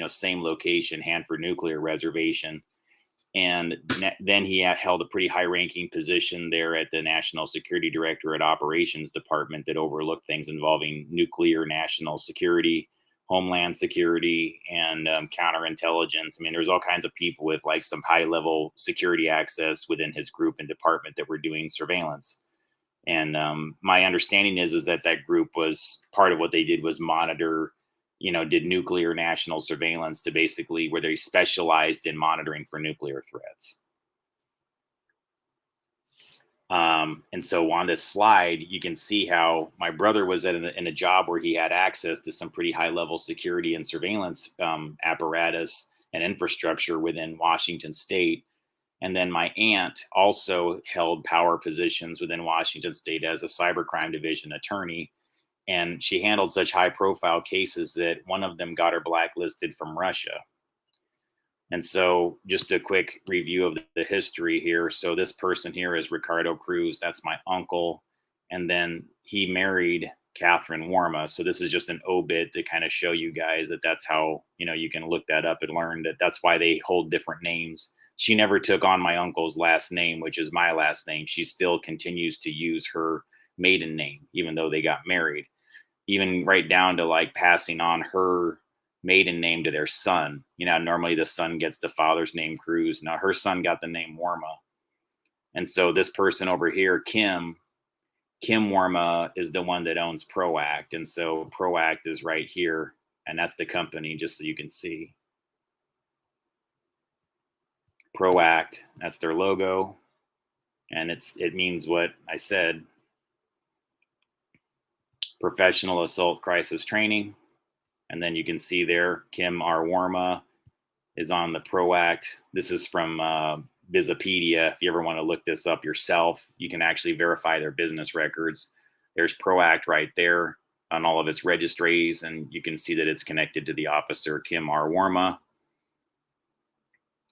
Same location, Hanford Nuclear Reservation. And then he held a pretty high ranking position there at the National Security Directorate Operations Department that overlooked things involving nuclear national security, homeland security, and counterintelligence. I mean, there's all kinds of people with like some high level security access within his group and department that were doing surveillance. And my understanding is that that group was part of what they did was monitor, did nuclear national surveillance to basically where they specialized in monitoring for nuclear threats. And so on this slide, you can see how my brother was in a job where he had access to some pretty high level security and surveillance apparatus and infrastructure within Washington state. And then my aunt also held power positions within Washington state as a cybercrime division attorney. And she handled such high profile cases that one of them got her blacklisted from Russia. And so, just a quick review of the history here. So, this person here is Ricardo Cruz. That's my uncle. And then he married Catherine Warma. So, this is just an obit to kind of show you guys that that's how, you can look that up and learn that that's why they hold different names. She never took on my uncle's last name, which is my last name. She still continues to use her maiden name, even though they got married, even right down to like passing on her maiden name to their son. Normally the son gets the father's name Cruz. Now her son got the name Warma. And so this person over here, Kim Warma, is the one that owns ProAct. And so ProAct is right here. And that's the company, just so you can see. ProAct, that's their logo. And it means what I said, professional assault crisis training. And then you can see there, Kim R. Warma is on the ProAct. This is from Visipedia. If you ever want to look this up yourself, you can actually verify their business records. There's ProAct right there on all of its registries, and you can see that it's connected to the officer, Kim R. Warma.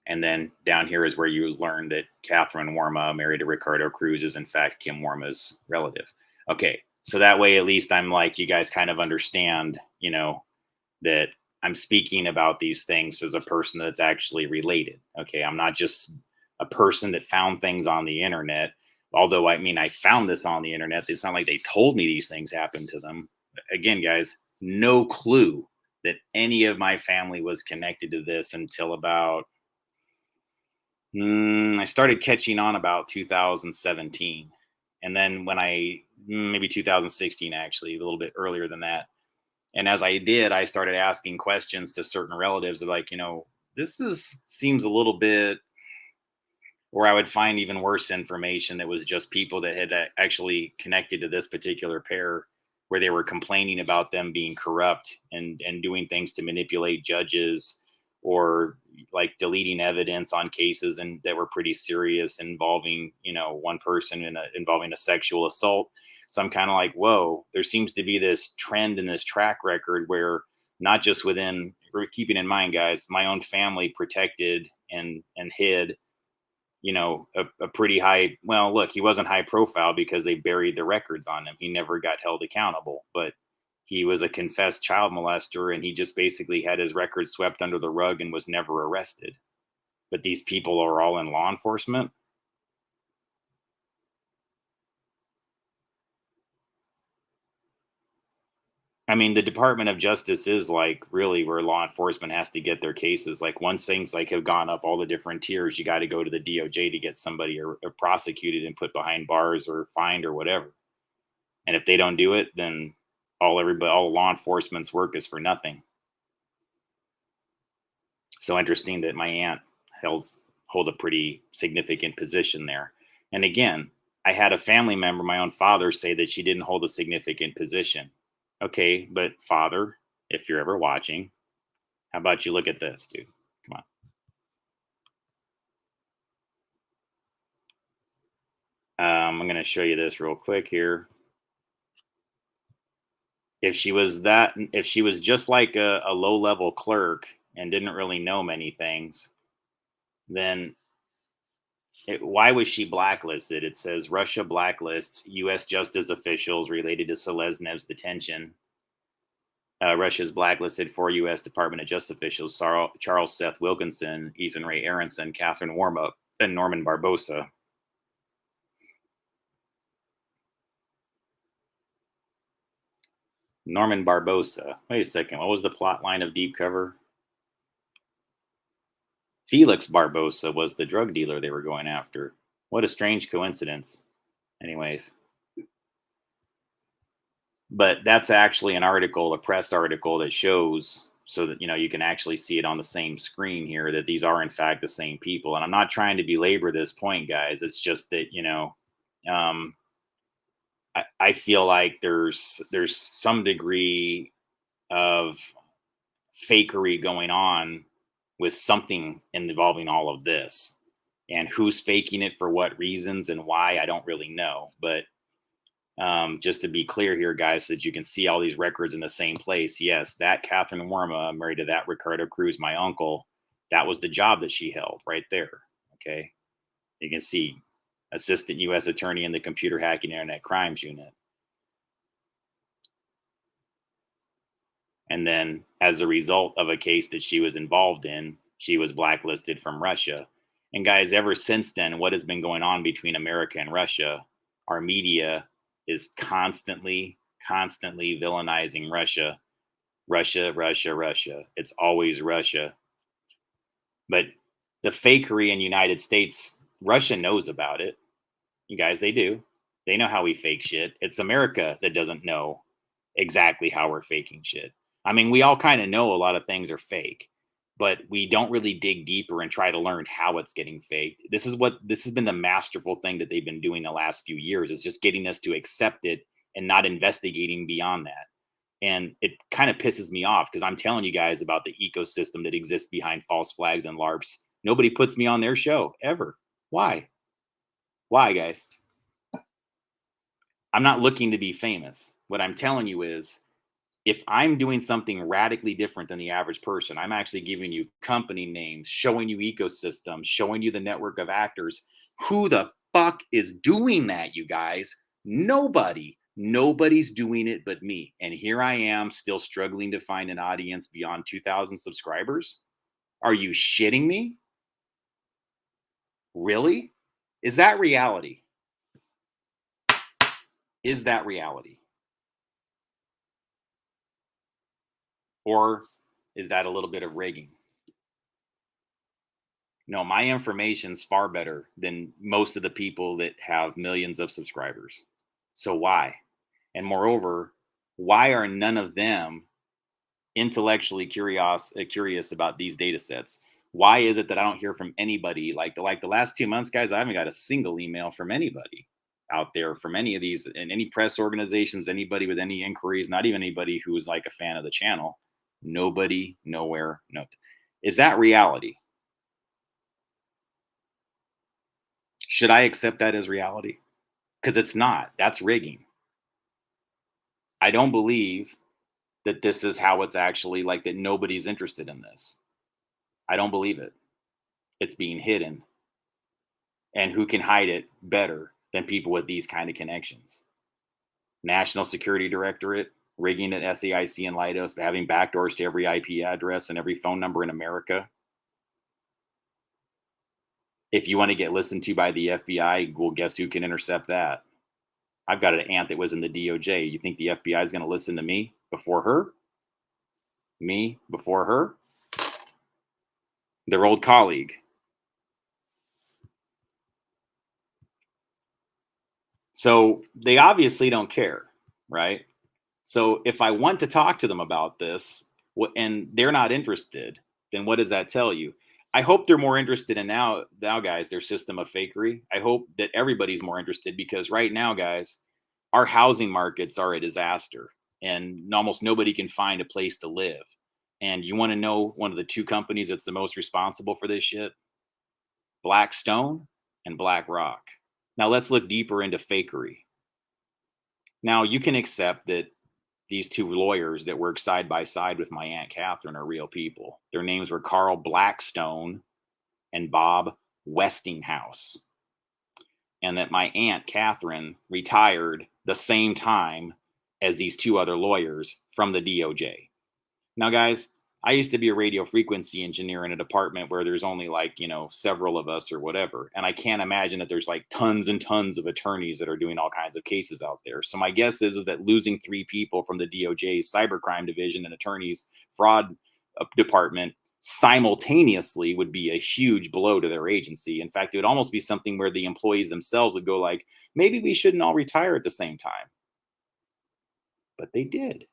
And then down here is where you learn that Catherine Warma, married to Ricardo Cruz, is in fact Kim Warma's relative. Okay, so that way at least I'm like, you guys kind of understand, that I'm speaking about these things as a person that's actually related. Okay, I'm not just a person that found things on the internet. Although, I found this on the internet. It's not like they told me these things happened to them. Again, guys, no clue that any of my family was connected to this until about, I started catching on about 2017. And then maybe 2016, actually, a little bit earlier than that. And as I did, I started asking questions to certain relatives of like, seems a little bit, or I would find even worse information that was just people that had actually connected to this particular pair where they were complaining about them being corrupt and doing things to manipulate judges, or like deleting evidence on cases and that were pretty serious, involving, one person involving a sexual assault. So I'm kind of like, whoa, there seems to be this trend in this track record where not just within, we're keeping in mind, guys, my own family protected and hid, a pretty high, well, look, he wasn't high profile because they buried the records on him. He never got held accountable, but he was a confessed child molester, and he just basically had his records swept under the rug and was never arrested. But these people are all in law enforcement. I mean, the Department of Justice is like really where law enforcement has to get their cases. Like once things like have gone up all the different tiers, you got to go to the DOJ to get somebody or prosecuted and put behind bars or fined or whatever. And if they don't do it, then all law enforcement's work is for nothing. So interesting that my aunt hold a pretty significant position there. And again, I had a family member, my own father, say that she didn't hold a significant position. Okay, but father, if you're ever watching, how about you look at this, dude? Come on. I'm going to show you this real quick here. If she was just like a low-level clerk and didn't really know many things, then why was she blacklisted? It says Russia blacklists U.S. justice officials related to Seleznev's detention. Russia's blacklisted 4 U.S. Department of Justice officials: Charles Seth Wilkinson, Ethan Ray Aronson, Catherine Warmup, and Norman Barbosa. Norman Barbosa. Wait a second. What was the plot line of Deep Cover? Felix Barbosa was the drug dealer they were going after. What a strange coincidence. Anyways. But that's actually an article, a press article that shows, so that, you can actually see it on the same screen here, that these are in fact the same people. And I'm not trying to belabor this point, guys. It's just that, I feel like there's some degree of fakery going on with something involving all of this, and who's faking it for what reasons and why, I don't really know. But just to be clear here, guys, so that you can see all these records in the same place. Yes, that Catherine Warma, married to that Ricardo Cruz, my uncle, that was the job that she held right there. Okay. You can see assistant U.S. attorney in the computer hacking internet crimes unit. And then as a result of a case that she was involved in, she was blacklisted from Russia. And guys, ever since then, what has been going on between America and Russia? Our media is constantly villainizing Russia. It's always Russia. But the fakery in the United States, Russia knows about it. You guys, they do. They know how we fake shit. It's America that doesn't know exactly how we're faking shit. I mean, we all kind of know a lot of things are fake, but we don't really dig deeper and try to learn how it's getting faked. This has been the masterful thing that they've been doing the last few years, is just getting us to accept it and not investigating beyond that. And it kind of pisses me off, because I'm telling you guys about the ecosystem that exists behind false flags and LARPs. Nobody puts me on their show ever. Why? Why, guys? I'm not looking to be famous. What I'm telling you is, if I'm doing something radically different than the average person, I'm actually giving you company names, showing you ecosystems, showing you the network of actors. Who the fuck is doing that, you guys? Nobody. Nobody's doing it but me. And here I am, still struggling to find an audience beyond 2,000 subscribers. Are you shitting me? Really? Is that reality? Is that reality? Or is that a little bit of rigging? No, my information's far better than most of the people that have millions of subscribers. So why? And why are none of them intellectually curious about these data sets? Why is it that I don't hear from anybody? Like the last 2 months, guys, I haven't got a single email from anybody. out there from any of these and any press organizations, anybody with any inquiries, not even anybody who was like a fan of the channel. Nobody, nowhere, no. Is that reality? Should I accept that as reality? Because it's not. That's rigging. I don't believe that this is how it's actually like, that nobody's interested in this. I don't believe it. It's being hidden. And who can hide it better than people with these kind of connections? National Security Directorate, rigging at SAIC and Leidos, having backdoors to every IP address and every phone number in America. If you want to get listened to by the FBI, well, guess who can intercept that? I've got an aunt that was in the DOJ. You think the FBI is going to listen to me before her? Me before her? Their old colleague. So they obviously don't care, right? So if I want to talk to them about this and they're not interested, then what does that tell you? I hope they're more interested in now, guys, their system of fakery. I hope that everybody's more interested, because right now, guys, our housing markets are a disaster and almost nobody can find a place to live. And you want to know one of the two companies that's the most responsible for this shit? Blackstone and BlackRock. Now let's look deeper into fakery. Now you can accept that these two lawyers that work side by side with my Aunt Catherine are real people. Their names were Carl Blackstone and Bob Westinghouse. And that my Aunt Catherine retired the same time as these two other lawyers from the DOJ. Now, guys, I used to be a radio frequency engineer in a department where there's only like, several of us or whatever. And I can't imagine that there's like tons and tons of attorneys that are doing all kinds of cases out there. So my guess is that losing 3 people from the DOJ's cybercrime division and attorneys fraud department simultaneously would be a huge blow to their agency. In fact, it would almost be something where the employees themselves would go like, maybe we shouldn't all retire at the same time. But they did.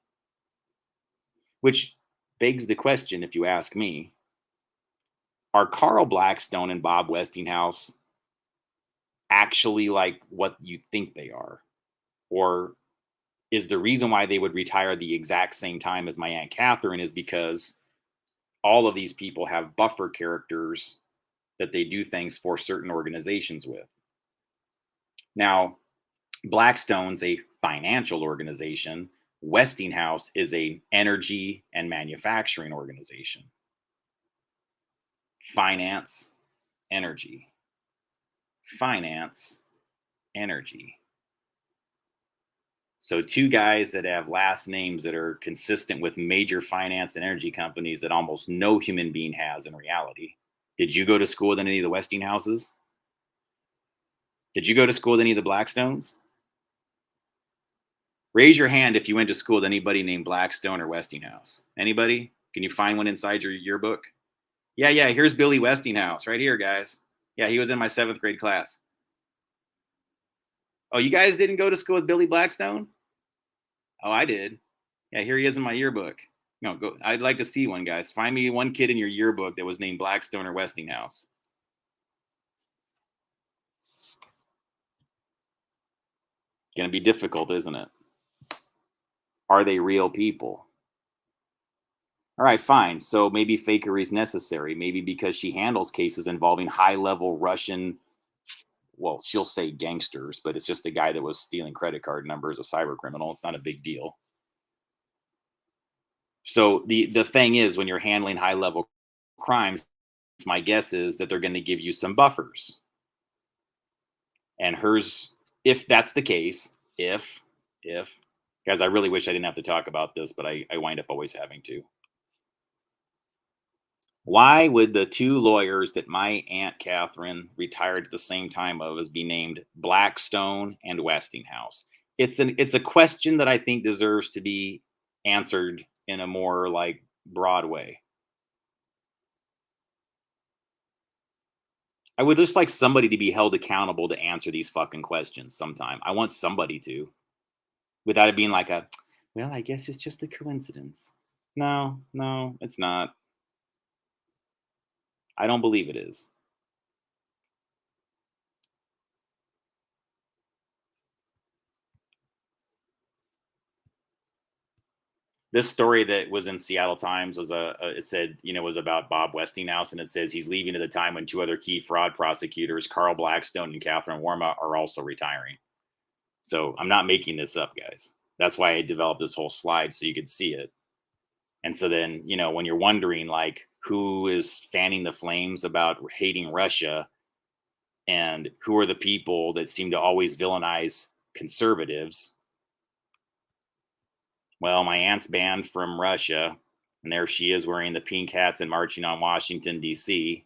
Which begs the question, if you ask me, are Carl Blackstone and Bob Westinghouse actually like what you think they are? Or is the reason why they would retire the exact same time as my Aunt Catherine is because all of these people have buffer characters that they do things for certain organizations with? Now, Blackstone's a financial organization. Westinghouse is an energy and manufacturing organization. Finance, energy. Finance, energy. So 2 guys that have last names that are consistent with major finance and energy companies that almost no human being has in reality. Did you go to school with any of the Westinghouses? Did you go to school with any of the Blackstones? Raise your hand if you went to school with anybody named Blackstone or Westinghouse. Anybody? Can you find one inside your yearbook? Yeah, here's Billy Westinghouse right here, guys. Yeah, he was in my 7th grade class. Oh, you guys didn't go to school with Billy Blackstone? Oh, I did. Yeah, here he is in my yearbook. No, go. I'd like to see one, guys. Find me one kid in your yearbook that was named Blackstone or Westinghouse. Gonna be difficult, isn't it? Are they real people? All right, fine. So maybe fakery is necessary. Maybe because she handles cases involving high-level Russian, well, she'll say gangsters, but it's just a guy that was stealing credit card numbers, a cyber criminal. It's not a big deal. So the thing is, when you're handling high-level crimes, my guess is that they're going to give you some buffers. And hers, if that's the case, if, guys, I really wish I didn't have to talk about this, but I wind up always having to. Why would the 2 lawyers that my Aunt Catherine retired at the same time of be named Blackstone and Westinghouse? It's a question that I think deserves to be answered in a more like broad way. I would just like somebody to be held accountable to answer these fucking questions sometime. I want somebody to, without it being like well, I guess it's just a coincidence. No, it's not. I don't believe it is. this story that was in Seattle Times was it said, was about Bob Westinghouse, and it says he's leaving at a time when two other key fraud prosecutors, Carl Blackstone and Catherine Warma, are also retiring. So I'm not making this up, guys. That's why I developed this whole slide so you could see it. And so then, when you're wondering like who is fanning the flames about hating Russia and who are the people that seem to always villainize conservatives. Well, my aunt's banned from Russia, and there she is wearing the pink hats and marching on Washington, D.C.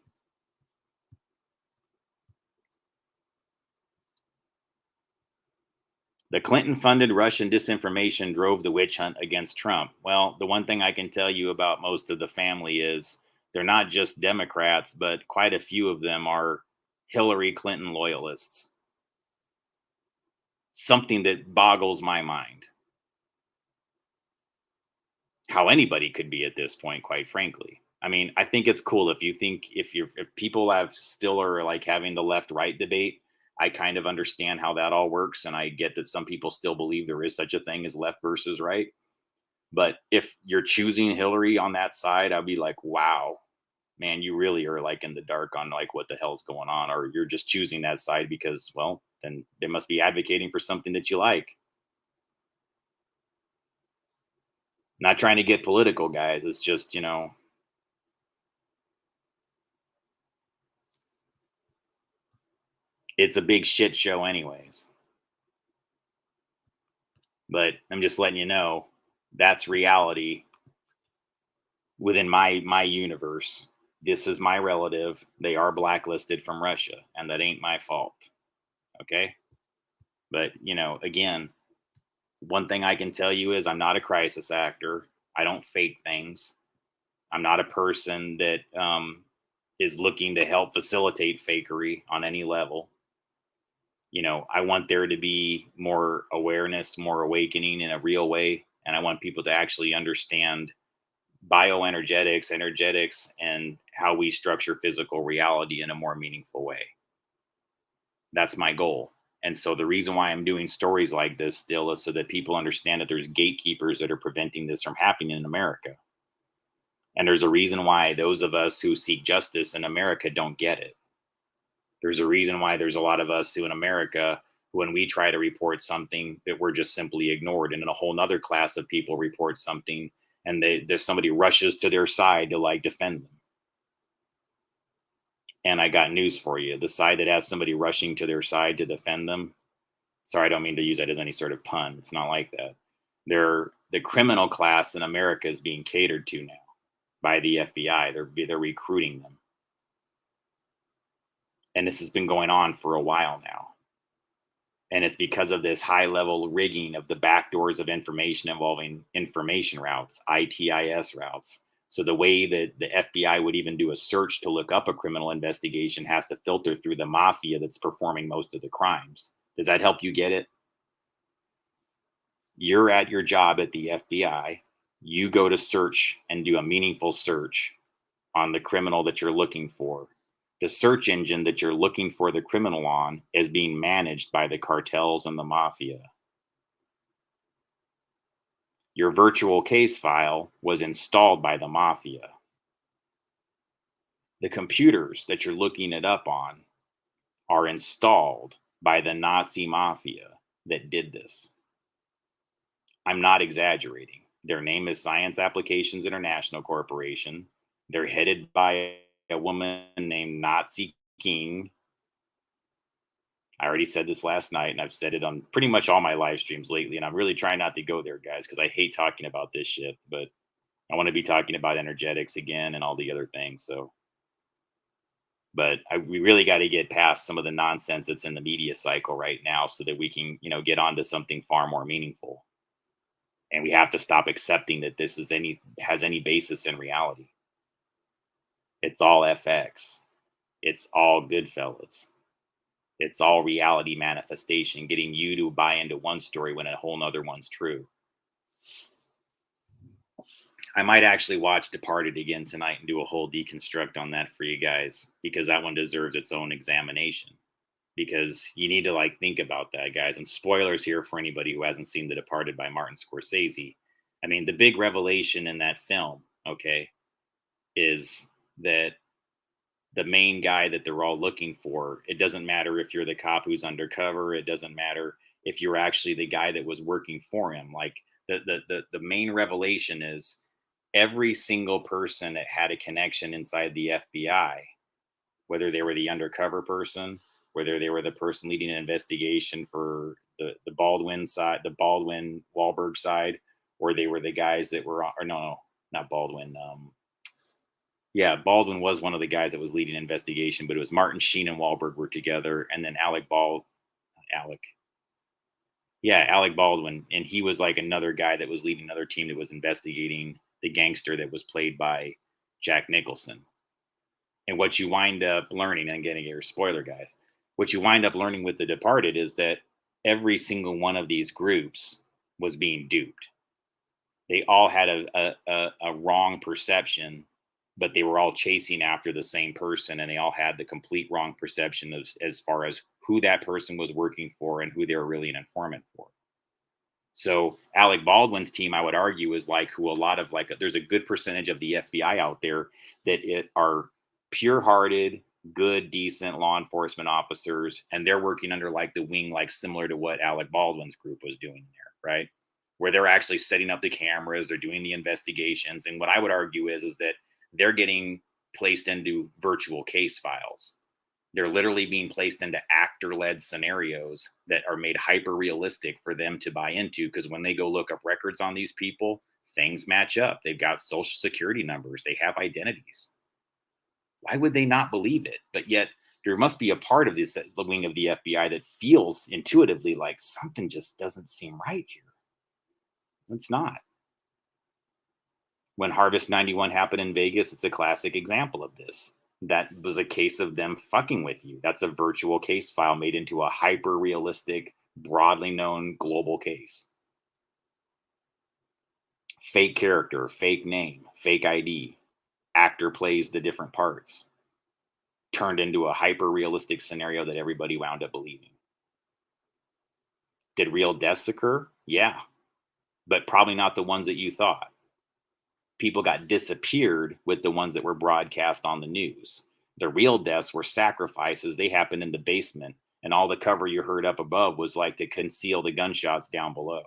The Clinton-funded Russian disinformation drove the witch hunt against Trump. Well, the one thing I can tell you about most of the family is they're not just Democrats, but quite a few of them are Hillary Clinton loyalists. Something that boggles my mind. How anybody could be at this point, quite frankly. I mean, I think it's cool if people have still are like having the left-right debate. I kind of understand how that all works, and I get that some people still believe there is such a thing as left versus right. But if you're choosing Hillary on that side, I'd be like, wow, man, you really are like in the dark on like what the hell's going on, or you're just choosing that side because, well, then they must be advocating for something that you like. Not trying to get political, guys. It's just, it's a big shit show anyways. But I'm just letting you know that's reality within my universe. This is my relative. They are blacklisted from Russia, and that ain't my fault. Okay? But, again, one thing I can tell you is I'm not a crisis actor. I don't fake things. I'm not a person that is looking to help facilitate fakery on any level. I want there to be more awareness, more awakening in a real way. And I want people to actually understand bioenergetics, energetics, and how we structure physical reality in a more meaningful way. That's my goal. And so the reason why I'm doing stories like this still is so that people understand that there's gatekeepers that are preventing this from happening in America. And there's a reason why those of us who seek justice in America don't get it. There's a reason why there's a lot of us who in America, when we try to report something, that we're just simply ignored. And then a whole nother class of people report something and there's somebody rushes to their side to like defend them. And I got news for you. The side that has somebody rushing to their side to defend them. Sorry, I don't mean to use that as any sort of pun. It's not like that. The criminal class in America is being catered to now by the FBI. They're recruiting them. And this has been going on for a while now. And it's because of this high level rigging of the backdoors of information involving information routes, ITIS routes. So the way that the FBI would even do a search to look up a criminal investigation has to filter through the mafia that's performing most of the crimes. Does that help you get it? You're at your job at the FBI. You go to search and do a meaningful search on the criminal that you're looking for. The search engine that you're looking for the criminal on is being managed by the cartels and the mafia. Your virtual case file was installed by the mafia. The computers that you're looking it up on are installed by the Nazi mafia that did this. I'm not exaggerating. Their name is Science Applications International Corporation. They're headed by a woman named Nazi King. I already said this last night, and I've said it on pretty much all my live streams lately, and I'm really trying not to go there, guys, because I hate talking about this shit, but I want to be talking about energetics again and all the other things. But we really got to get past some of the nonsense that's in the media cycle right now so that we can, get onto something far more meaningful. And we have to stop accepting that this has any basis in reality. It's all FX. It's all Goodfellas. It's all reality manifestation, getting you to buy into one story when a whole nother one's true. I might actually watch Departed again tonight and do a whole deconstruct on that for you guys, because that one deserves its own examination. Because you need to think about that, guys. And spoilers here for anybody who hasn't seen The Departed by Martin Scorcese. I mean, the big revelation in that film, okay, is that the main guy that they're all looking for, it doesn't matter if you're the cop who's undercover, it doesn't matter if you're actually the guy that was working for him. Like the main revelation is every single person that had a connection inside the FBI, whether they were the undercover person, whether they were the person leading an investigation for the Baldwin side, the Baldwin Wahlberg side, or they were the guys that were or no, not Baldwin. Yeah, Baldwin was one of the guys that was leading an investigation, but it was Martin Sheen and Wahlberg were together, and then Alec, yeah, Alec Baldwin, and he was like another guy that was leading another team that was investigating the gangster that was played by Jack Nicholson. And what you wind up learning, and getting your spoiler, guys, what you wind up learning with The Departed is that every single one of these groups was being duped. They all had a wrong perception, but they were all chasing after the same person, and they all had the complete wrong perception of, as far as who that person was working for and who they were really an informant for. So Alec Baldwin's team, I would argue, is like who a lot of like there's a good percentage of the FBI out there that are pure-hearted, good, decent law enforcement officers, and they're working under like the wing, like similar to what Alec Baldwin's group was doing there, right? Where they're actually setting up the cameras, they're doing the investigations, and what I would argue is that they're getting placed into virtual case files. They're literally being placed into actor-led scenarios that are made hyper-realistic for them to buy into, because when they go look up records on these people, things match up. They've got social security numbers. They have identities. Why would they not believe it? But yet there must be a part of this the wing of the FBI that feels intuitively like something just doesn't seem right here. It's not. When Harvest 91 happened in Vegas, it's a classic example of this. That was a case of them fucking with you. That's a virtual case file made into a hyper realistic, broadly known global case. Fake character, fake name, fake ID. Actor plays the different parts. Turned into a hyper realistic scenario that everybody wound up believing. Did real deaths occur? Yeah. But probably not the ones that you thought. People got disappeared with the ones that were broadcast on the news. The real deaths were sacrifices. They happened in the basement, and all the cover you heard up above was like to conceal the gunshots down below.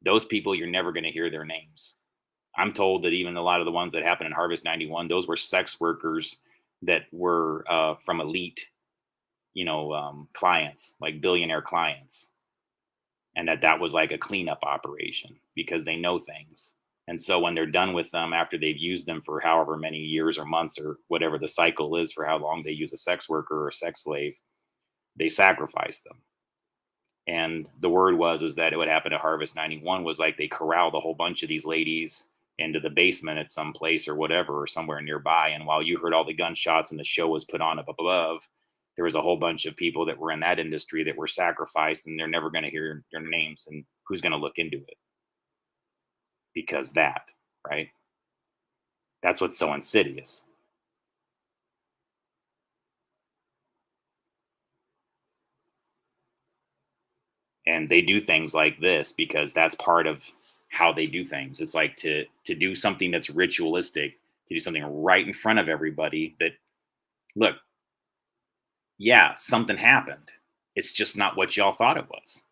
Those people, you're never going to hear their names. I'm told that even a lot of the ones that happened in Harvest 91, those were sex workers that were from elite, clients, like billionaire clients. And that was like a cleanup operation because they know things. And so when they're done with them, after they've used them for however many years or months or whatever the cycle is for how long they use a sex worker or a sex slave, they sacrifice them. And the word is that what happened at Harvest 91 was like they corralled a whole bunch of these ladies into the basement at some place or whatever, or somewhere nearby. And while you heard all the gunshots and the show was put on up above, there was a whole bunch of people that were in that industry that were sacrificed, and they're never going to hear their names. And who's going to look into it? Because right? That's what's so insidious. And they do things like this because that's part of how they do things. It's like to do something that's ritualistic, to do something right in front of everybody that, look, yeah, something happened. It's just not what y'all thought it was.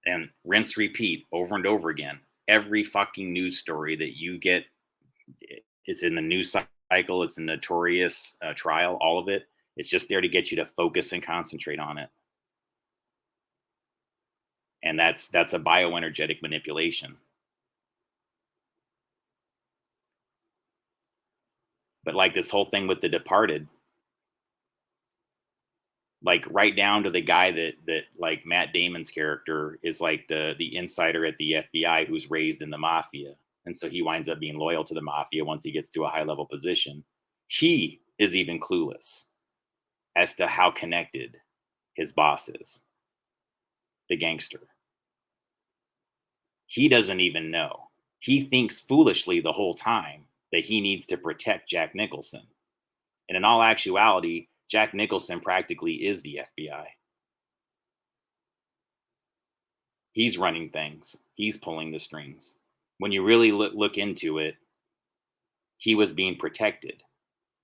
And rinse, repeat over and over again. Every fucking news story that you get, it's in the news cycle, it's a notorious trial, all of it. It's just there to get you to focus and concentrate on it. And that's a bioenergetic manipulation. But like this whole thing with The Departed, like right down to the guy that like Matt Damon's character is like the insider at the FBI who's raised in the mafia. And so he winds up being loyal to the mafia once he gets to a high level position. He is even clueless as to how connected his boss is, the gangster. He doesn't even know. He thinks foolishly the whole time that he needs to protect Jack Nicholson. And in all actuality, Jack Nicholson practically is the FBI. He's running things. He's pulling the strings. When you really look into it, he was being protected.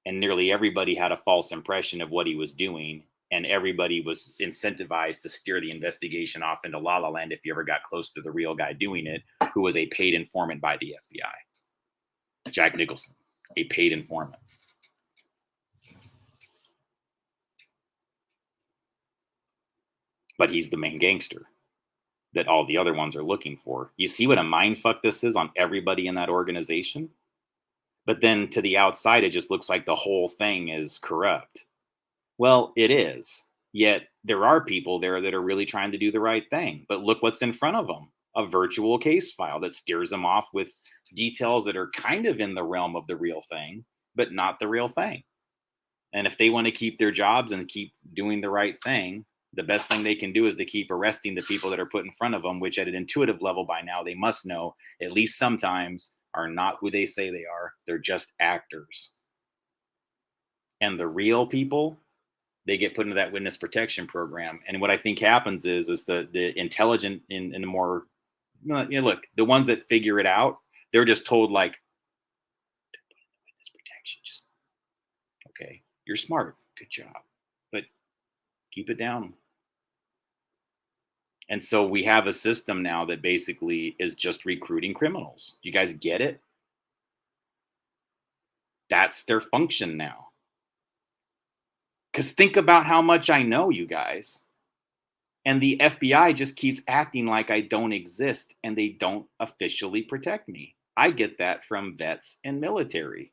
And nearly everybody had a false impression of what he was doing. And everybody was incentivized to steer the investigation off into La La Land if you ever got close to the real guy doing it, who was a paid informant by the FBI. Jack Nicholson, a paid informant. But he's the main gangster that all the other ones are looking for. You see what a mindfuck this is on everybody in that organization? But then to the outside, it just looks like the whole thing is corrupt. Well, it is. Yet there are people there that are really trying to do the right thing. But look what's in front of them. A virtual case file that steers them off with details that are kind of in the realm of the real thing, but not the real thing. And if they want to keep their jobs and keep doing the right thing, the best thing they can do is to keep arresting the people that are put in front of them, which at an intuitive level by now, they must know, at least sometimes, are not who they say they are. They're just actors. And the real people, they get put into that witness protection program. And what I think happens is the intelligent in the more, look, the ones that figure it out, they're just told like, witness protection, just, okay, you're smart, good job, but keep it down. And so we have a system now that basically is just recruiting criminals. You guys get it? That's their function now. Because think about how much I know, you guys. And the FBI just keeps acting like I don't exist and they don't officially protect me. I get that from vets and military,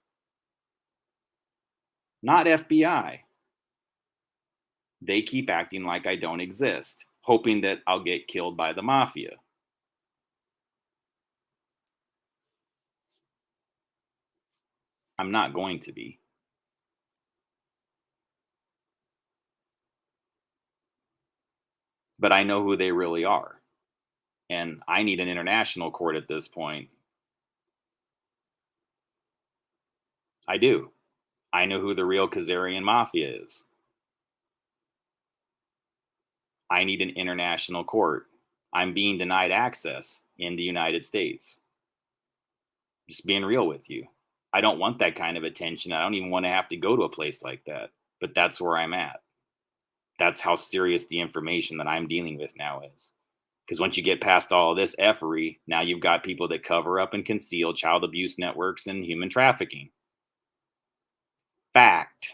not FBI. They keep acting like I don't exist, hoping that I'll get killed by the mafia. I'm not going to be. But I know who they really are. And I need an international court at this point. I do. I know who the real Khazarian mafia is. I need an international court. I'm being denied access in the United States. Just being real with you. I don't want that kind of attention. I don't even want to have to go to a place like that. But that's where I'm at. That's how serious the information that I'm dealing with now is. Because once you get past all of this effery, now you've got people that cover up and conceal child abuse networks and human trafficking. Fact.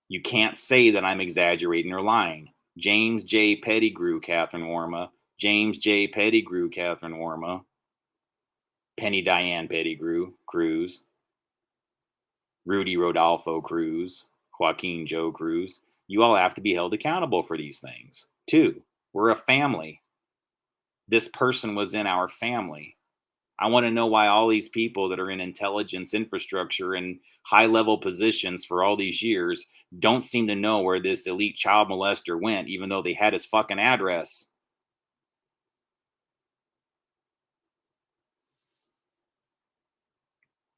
You can't say that I'm exaggerating or lying. James J. Pettigrew, Catherine Warma. James J. Pettigrew, Catherine Warma. Penny Diane Pettigrew, Cruz. Rudy Rodolfo Cruz. Joaquin Joe Cruz. You all have to be held accountable for these things. 2, we're a family. This person was in our family. I want to know why all these people that are in intelligence infrastructure and high-level positions for all these years don't seem to know where this elite child molester went, even though they had his fucking address.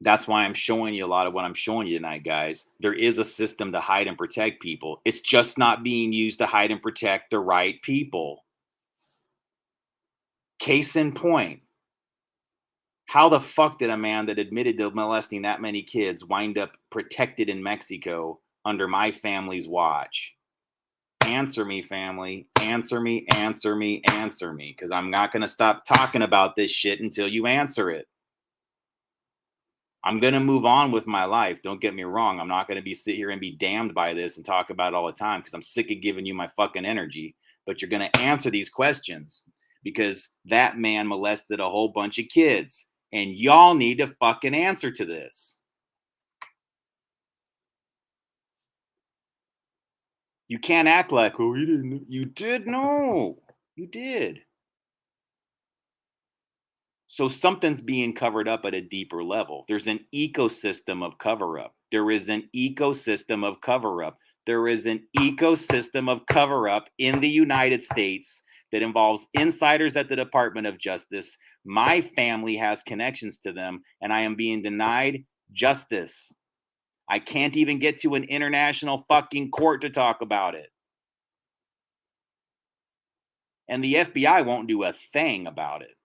That's why I'm showing you a lot of what I'm showing you tonight, guys. There is a system to hide and protect people. It's just not being used to hide and protect the right people. Case in point. How the fuck did a man that admitted to molesting that many kids wind up protected in Mexico under my family's watch? Answer me, family. Answer me, answer me, answer me. Because I'm not going to stop talking about this shit until you answer it. I'm going to move on with my life. Don't get me wrong. I'm not going to sit here and be damned by this and talk about it all the time because I'm sick of giving you my fucking energy. But you're going to answer these questions because that man molested a whole bunch of kids. And y'all need to fucking answer to this. You can't act like, oh, you didn't. You did know. You did. So something's being covered up at a deeper level. There's an ecosystem of cover-up. There is an ecosystem of cover-up. There is an ecosystem of cover-up in the United States that involves insiders at the Department of Justice. My family has connections to them, and I am being denied justice. I can't even get to an international fucking court to talk about it. And the FBI won't do a thing about it.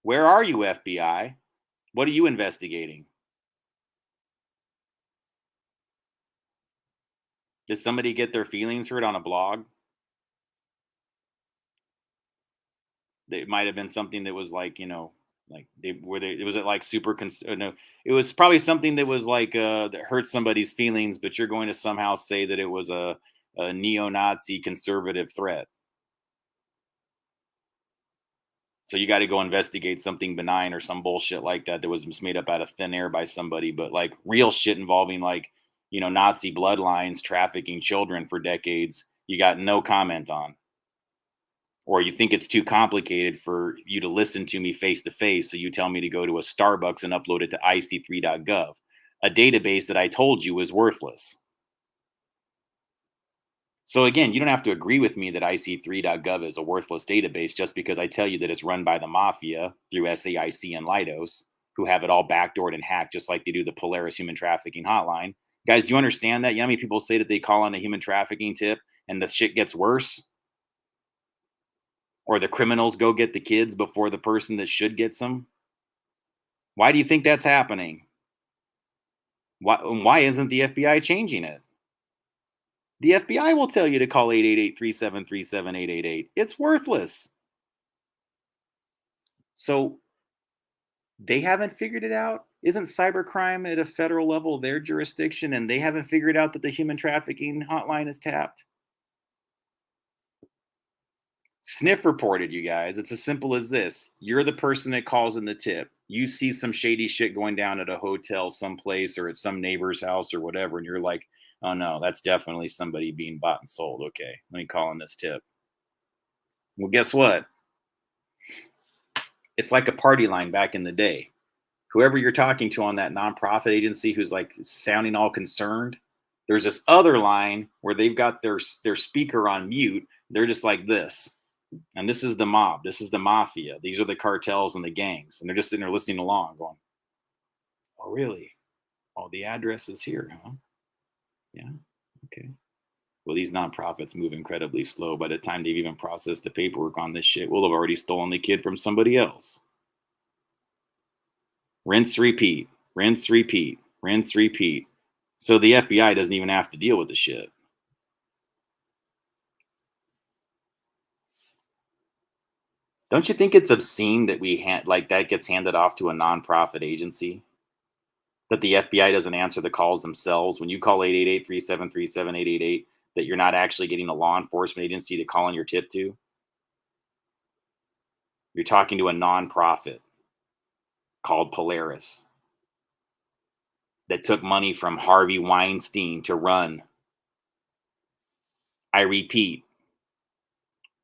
Where are you, FBI? What are you investigating? Did somebody get their feelings hurt on a blog? It might have been something that was like, like it was it like no, it was probably something that was like that hurt somebody's feelings, but you're going to somehow say that it was a neo-Nazi conservative threat. So you got to go investigate something benign or some bullshit like that that was just made up out of thin air by somebody. But like real shit involving like, Nazi bloodlines, trafficking children for decades, you got no comment on. Or you think it's too complicated for you to listen to me face to face. So you tell me to go to a Starbucks and upload it to ic3.gov, a database that I told you is worthless. So again, you don't have to agree with me that ic3.gov is a worthless database just because I tell you that it's run by the mafia through SAIC and Leidos, who have it all backdoored and hacked just like they do the Polaris human trafficking hotline. Guys, do you understand that? You know how many people say that they call on a human trafficking tip and the shit gets worse? Or the criminals go get the kids before the person that should gets them? Why do you think that's happening? Why isn't the FBI changing it? The FBI will tell you to call 888-373-7888. It's worthless. So they haven't figured it out? Isn't cybercrime at a federal level their jurisdiction and they haven't figured out that the human trafficking hotline is tapped? Sniff reported, you guys. It's as simple as this. You're the person that calls in the tip. You see some shady shit going down at a hotel someplace or at some neighbor's house or whatever, and you're like, oh no, that's definitely somebody being bought and sold. Okay, let me call in this tip. Well, guess what? It's like a party line back in the day. Whoever you're talking to on that nonprofit agency who's like sounding all concerned, there's this other line where they've got their speaker on mute. They're just like this. And this is the mob. This is the mafia. These are the cartels and the gangs. And they're just sitting there listening along going, oh, really? Oh, the address is here, huh? Yeah. Okay. Well, these nonprofits move incredibly slow. By the time they've even processed the paperwork on this shit, we'll have already stolen the kid from somebody else. Rinse, repeat, rinse, repeat, rinse, repeat. So the FBI doesn't even have to deal with the shit. Don't you think it's obscene that like that gets handed off to a nonprofit agency? That the FBI doesn't answer the calls themselves when you call 888-373-7888, that you're not actually getting a law enforcement agency to call on your tip to? You're talking to a nonprofit called Polaris that took money from Harvey Weinstein to run. I repeat,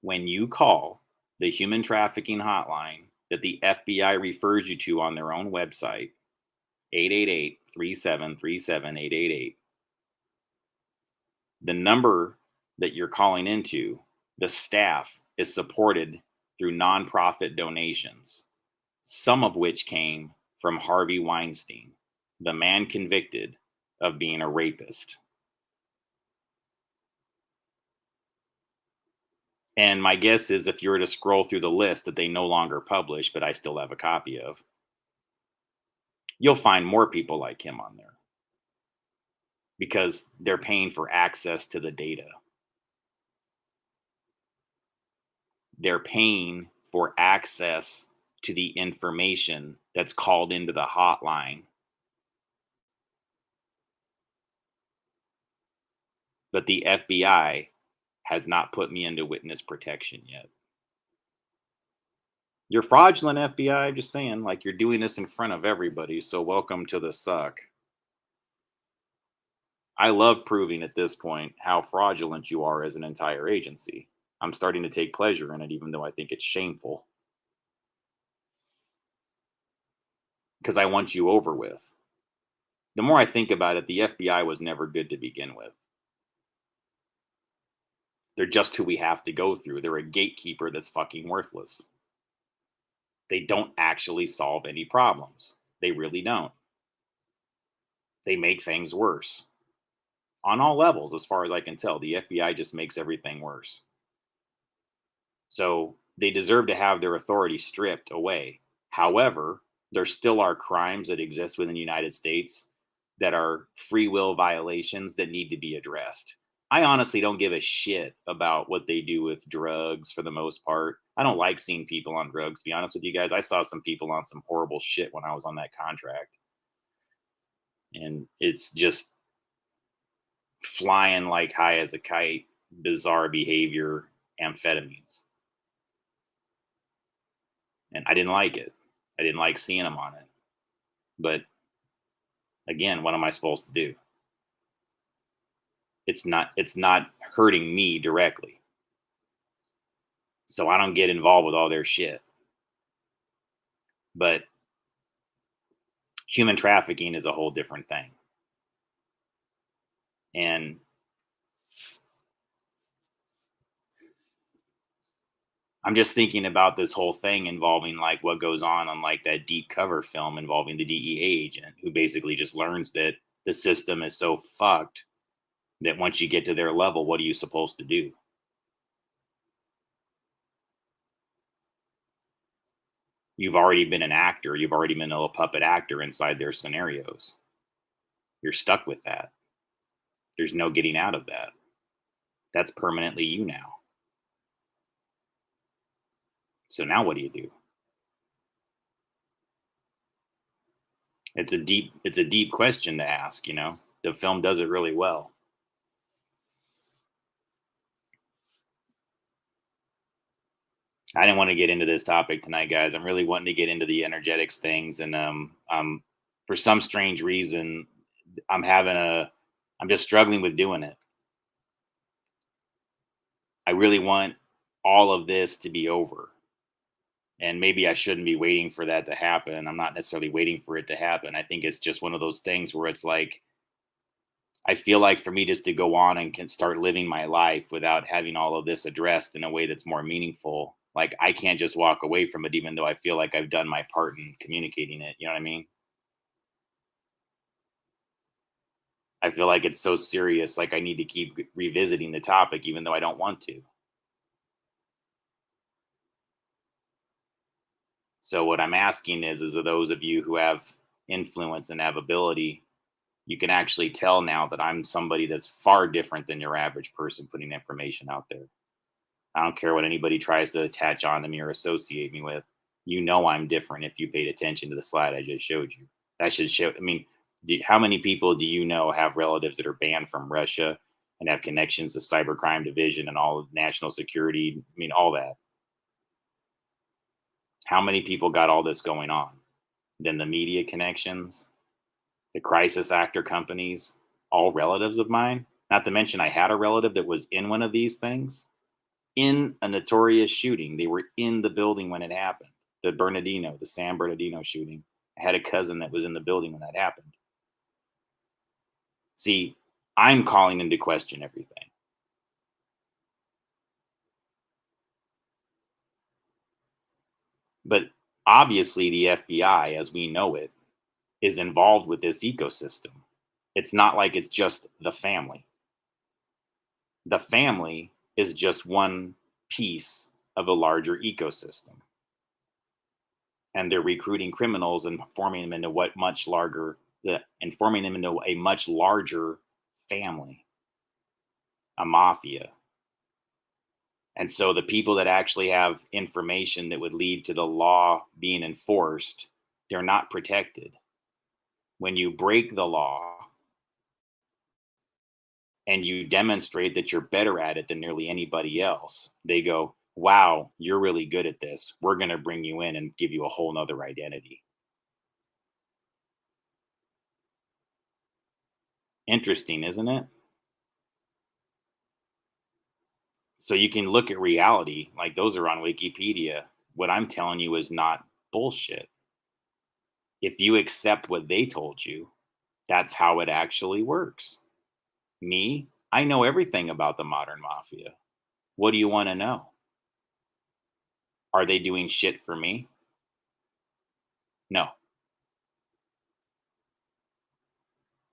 when you call the human trafficking hotline that the FBI refers you to on their own website, 888-373-7888, the number that you're calling into, the staff is supported through nonprofit donations, some of which came from Harvey Weinstein, the man convicted of being a rapist. And my guess is if you were to scroll through the list that they no longer publish, but I still have a copy of, you'll find more people like him on there because they're paying for access to the data. They're paying for access to the information that's called into the hotline. But the FBI has not put me into witness protection yet. You're fraudulent, FBI, just saying, like you're doing this in front of everybody, so welcome to the suck. I love proving at this point how fraudulent you are as an entire agency. I'm starting to take pleasure in it, even though I think it's shameful. Because I want you over with. The more I think about it, the FBI was never good to begin with. They're just who we have to go through. They're a gatekeeper that's fucking worthless. They don't actually solve any problems. They really don't. They make things worse. On all levels, as far as I can tell, the FBI just makes everything worse. So they deserve to have their authority stripped away. However, there still are crimes that exist within the United States that are free will violations that need to be addressed. I honestly don't give a shit about what they do with drugs for the most part. I don't like seeing people on drugs, to be honest with you guys. I saw some people on some horrible shit when I was on that contract. And it's just flying like high as a kite, bizarre behavior, amphetamines. And I didn't like it. I didn't like seeing them on it. But again, what am I supposed to do? It's not hurting me directly. So I don't get involved with all their shit. But human trafficking is a whole different thing. And I'm just thinking about this whole thing involving like what goes on like that deep cover film involving the DEA agent who basically just learns that the system is so fucked that once you get to their level, what are you supposed to do? You've already been an actor. You've already been a little puppet actor inside their scenarios. You're stuck with that. There's no getting out of that. That's permanently you now. So now what do you do? It's a deep question to ask, you know. The film does it really well. I didn't want to get into this topic tonight, guys. I'm really wanting to get into the energetics things, and for some strange reason, I'm just struggling with doing it. I really want all of this to be over, and maybe I shouldn't be waiting for that to happen. I'm not necessarily waiting for it to happen. I think it's just one of those things where it's like I feel like for me just to go on and can start living my life without having all of this addressed in a way that's more meaningful, like I can't just walk away from it, even though I feel like I've done my part in communicating it. You know what I mean? I feel like it's so serious, like I need to keep revisiting the topic, even though I don't want to. So what I'm asking is of those of you who have influence and have ability, you can actually tell now that I'm somebody that's far different than your average person putting information out there. I don't care what anybody tries to attach onto me or associate me with. You know I'm different if you paid attention to the slide I just showed you. That should show. I mean, how many people do you know have relatives that are banned from Russia and have connections to cybercrime division and all of national security? I mean, all that. How many people got all this going on? Then the media connections, the crisis actor companies, all relatives of mine. Not to mention, I had a relative that was in one of these things in a notorious shooting. They were in the building when it happened. The San Bernardino shooting. I had a cousin that was in the building when that happened. See, I'm calling into question everything. But obviously, the FBI, as we know it, is involved with this ecosystem. It's not like it's just the family. The family is just one piece of a larger ecosystem. And they're recruiting criminals and forming them into forming them into a much larger family, a mafia. And so the people that actually have information that would lead to the law being enforced, they're not protected. When you break the law and you demonstrate that you're better at it than nearly anybody else, they go, wow, you're really good at this. We're going to bring you in and give you a whole nother identity. Interesting, isn't it? So you can look at reality, like those are on Wikipedia. What I'm telling you is not bullshit. If you accept what they told you, that's how it actually works. Me, I know everything about the modern mafia. What do you want to know? Are they doing shit for me? No.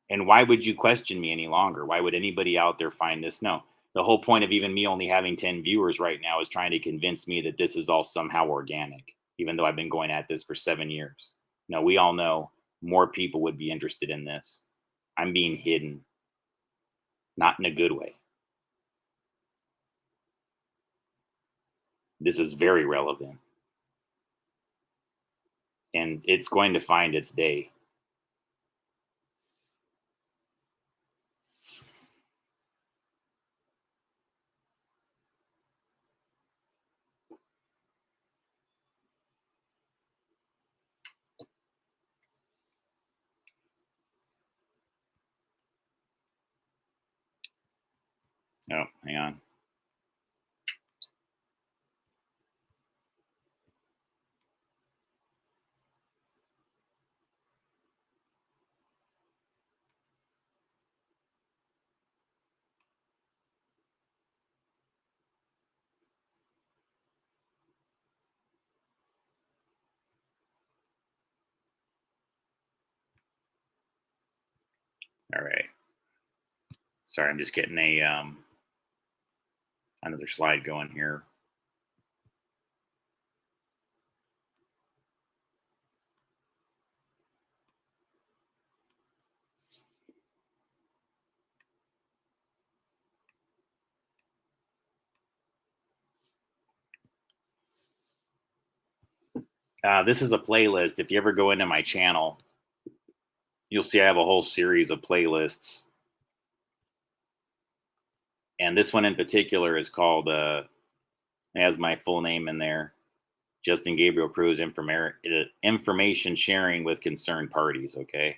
And why would you question me any longer? Why would anybody out there find this? No. The whole point of even me only having 10 viewers right now is trying to convince me that this is all somehow organic, even though I've been going at this for 7 years. No, we all know more people would be interested in this. I'm being hidden, not in a good way. This is very relevant, and it's going to find its day. Oh, hang on. All right. Sorry, I'm just getting a another slide going here. This is a playlist. If you ever go into my channel, you'll see I have a whole series of playlists. And this one in particular is called, has my full name in there, Justin Gabriel Cruz Information Sharing with Concerned Parties, okay?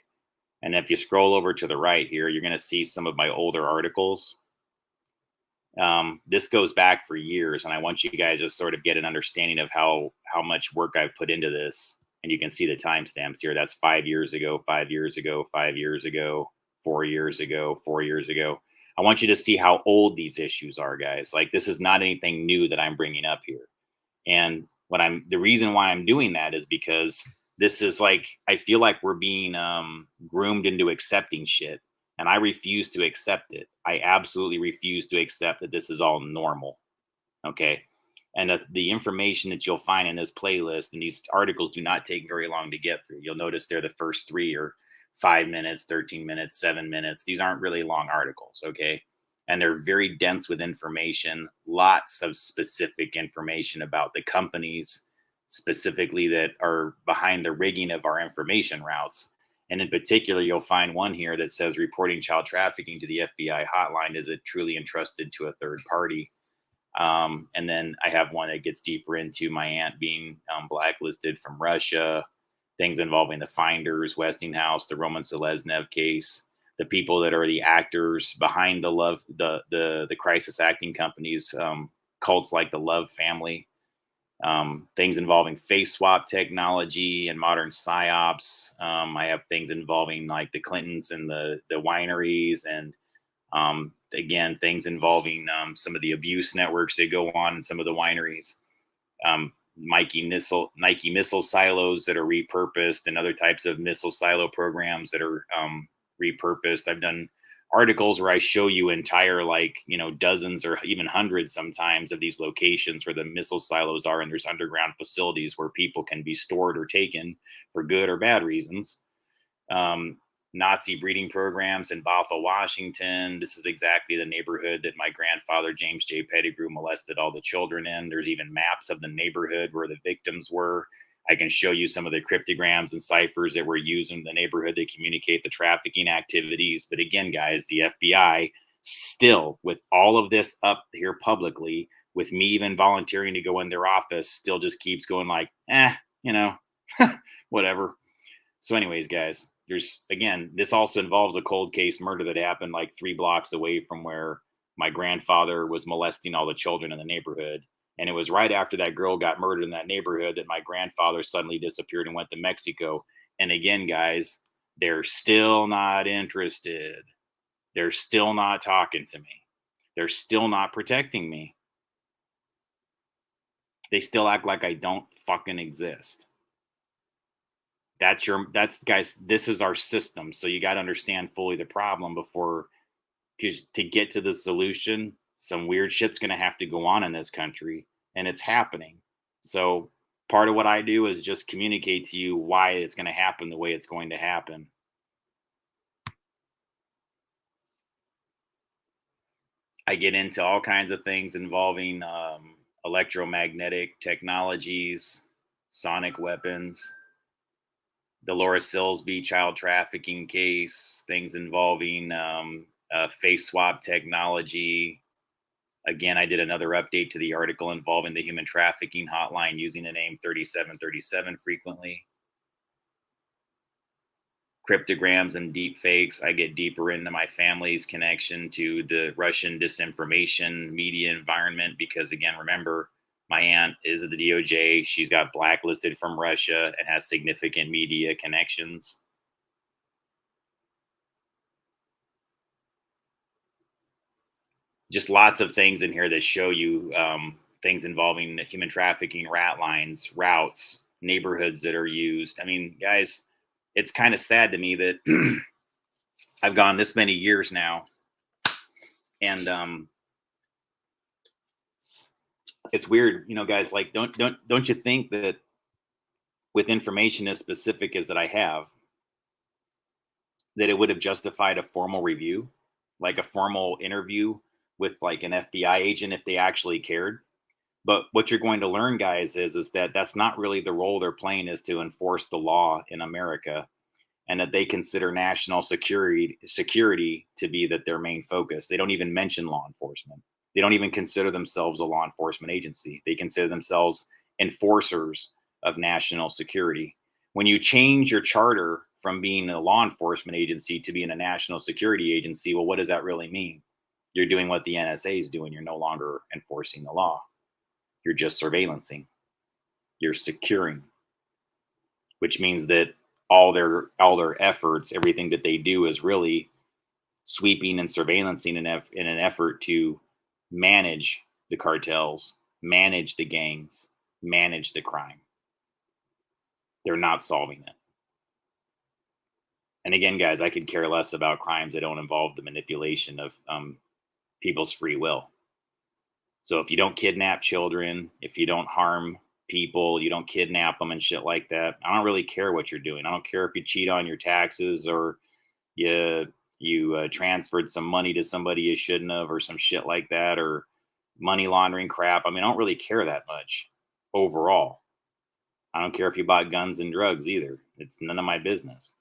And if you scroll over to the right here, you're going to see some of my older articles. This goes back for years, and I want you guys to sort of get an understanding of how much work I've put into this. And you can see the timestamps here. That's 5 years ago, 5 years ago, 5 years ago, 4 years ago, 4 years ago. I want you to see how old these issues are, guys. Like, this is not anything new that I'm bringing up here. And the reason why I'm doing that is because this is like, I feel like we're being groomed into accepting shit. And I refuse to accept it. I absolutely refuse to accept that this is all normal. Okay. And the information that you'll find in this playlist and these articles do not take very long to get through. You'll notice they're the first 3 or 5 minutes, 13 minutes, 7 minutes. These aren't really long articles. Okay. And they're very dense with information, lots of specific information about the companies specifically that are behind the rigging of our information routes. And in particular, you'll find one here that says reporting child trafficking to the FBI hotline is it truly entrusted to a third party. And then I have one that gets deeper into my aunt being blacklisted from Russia, things involving the Finders, Westinghouse, the Roman Seleznev case, the people that are the actors behind the crisis acting companies, cults like the Love family, things involving face swap technology and modern psyops. I have things involving like the Clintons and the wineries, and again, things involving some of the abuse networks that go on in some of the wineries. Nike missile silos that are repurposed, and other types of missile silo programs that are repurposed. I've done articles where I show you entire, like, dozens or even hundreds sometimes of these locations where the missile silos are, and there's underground facilities where people can be stored or taken for good or bad reasons. Nazi breeding programs in Bothell, Washington. This is exactly the neighborhood that my grandfather, James J. Pettigrew, molested all the children in. There's even maps of the neighborhood where the victims were. I can show you some of the cryptograms and ciphers that were used in the neighborhood to communicate the trafficking activities. But again, guys, the FBI still, with all of this up here publicly, with me even volunteering to go in their office, still just keeps going like, whatever. So anyways, guys, this also involves a cold case murder that happened like 3 blocks away from where my grandfather was molesting all the children in the neighborhood. And it was right after that girl got murdered in that neighborhood that my grandfather suddenly disappeared and went to Mexico. And again, guys, they're still not interested. They're still not talking to me. They're still not protecting me. They still act like I don't fucking exist. Guys, this is our system. So you got to understand fully the problem because to get to the solution, some weird shit's going to have to go on in this country, and it's happening. So part of what I do is just communicate to you why it's going to happen the way it's going to happen. I get into all kinds of things involving electromagnetic technologies, sonic weapons, Dolores Silsby child trafficking case, things involving face swap technology. Again, I did another update to the article involving the human trafficking hotline using the name 3737 frequently. Cryptograms and deep fakes. I get deeper into my family's connection to the Russian disinformation media environment because, again, remember, my aunt is at the DOJ. She's got blacklisted from Russia and has significant media connections. Just lots of things in here that show you things involving human trafficking, rat lines, routes, neighborhoods that are used. I mean, guys, it's kind of sad to me that I've gone this many years now, and it's weird, guys. Like, don't you think that with information as specific as that I have, that it would have justified a formal review, like a formal interview with like an FBI agent if they actually cared? But what you're going to learn, guys, is that that's not really the role they're playing, is to enforce the law in America, and that they consider national security to be that their main focus. They don't even mention law enforcement. They don't even consider themselves a law enforcement agency. They consider themselves enforcers of national security. When you change your charter from being a law enforcement agency to being a national security agency, well, what does that really mean? You're doing what the NSA is doing. You're no longer enforcing the law. You're just surveillancing. You're securing, which means that all their efforts, everything that they do, is really sweeping and surveillancing in an effort to manage the cartels, manage the gangs, manage the crime. They're not solving it. And again, guys, I could care less about crimes that don't involve the manipulation of people's free will. So if you don't kidnap children, if you don't harm people, you don't kidnap them and shit like that, I don't really care what you're doing. I don't care if you cheat on your taxes, or you transferred some money to somebody you shouldn't have, or some shit like that, or money laundering crap. I mean, I don't really care that much overall. I don't care if you bought guns and drugs either. It's none of my business.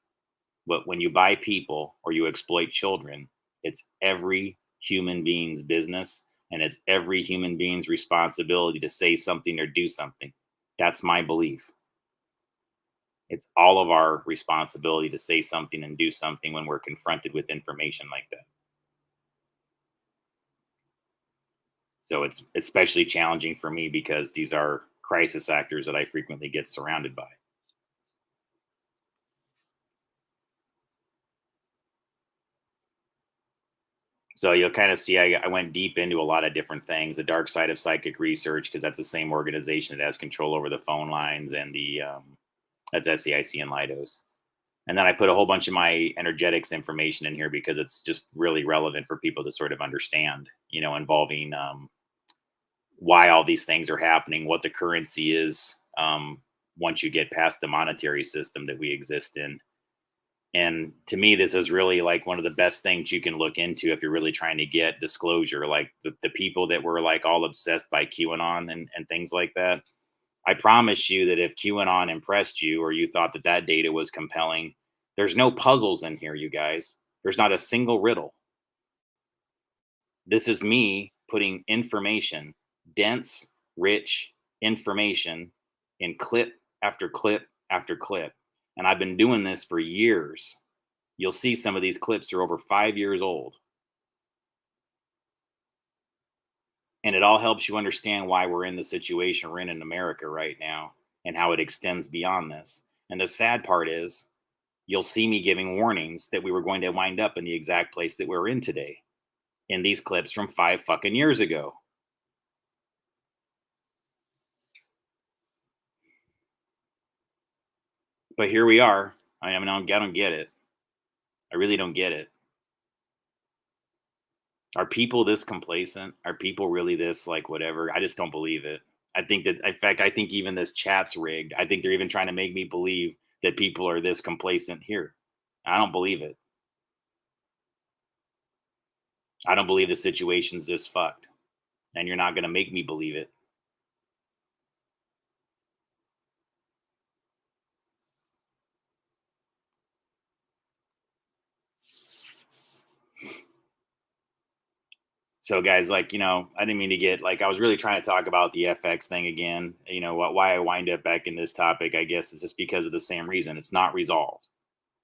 But when you buy people or you exploit children, it's every human being's business, and it's every human being's responsibility to say something or do something. That's my belief. It's all of our responsibility to say something and do something when we're confronted with information like that. So it's especially challenging for me because these are crisis actors that I frequently get surrounded by. So you'll kind of see I went deep into a lot of different things. The dark side of psychic research, because that's the same organization that has control over the phone lines, and that's SCIC and Lidos. And then I put a whole bunch of my energetics information in here because it's just really relevant for people to sort of understand, involving why all these things are happening, what the currency is once you get past the monetary system that we exist in. And to me, this is really like one of the best things you can look into if you're really trying to get disclosure. Like the people that were like all obsessed by QAnon and things like that. I promise you that if QAnon impressed you, or you thought that that data was compelling, there's no puzzles in here, you guys. There's not a single riddle. This is me putting information, dense, rich information, in clip after clip after clip. And I've been doing this for years. You'll see some of these clips are over 5 years old. And it all helps you understand why we're in the situation we're in America right now, and how it extends beyond this. And the sad part is, you'll see me giving warnings that we were going to wind up in the exact place that we're in today, in these clips from 5 fucking years ago. But here we are. I mean, I don't get it. I really don't get it. Are people this complacent? Are people really this like whatever? I just don't believe it. I think that, in fact, I think even this chat's rigged. I think they're even trying to make me believe that people are this complacent here. I don't believe it. I don't believe the situation's this fucked. And you're not going to make me believe it. So guys, like, I didn't mean to get like, I was really trying to talk about the FX thing again. Why I wind up back in this topic, I guess it's just because of the same reason. It's not resolved.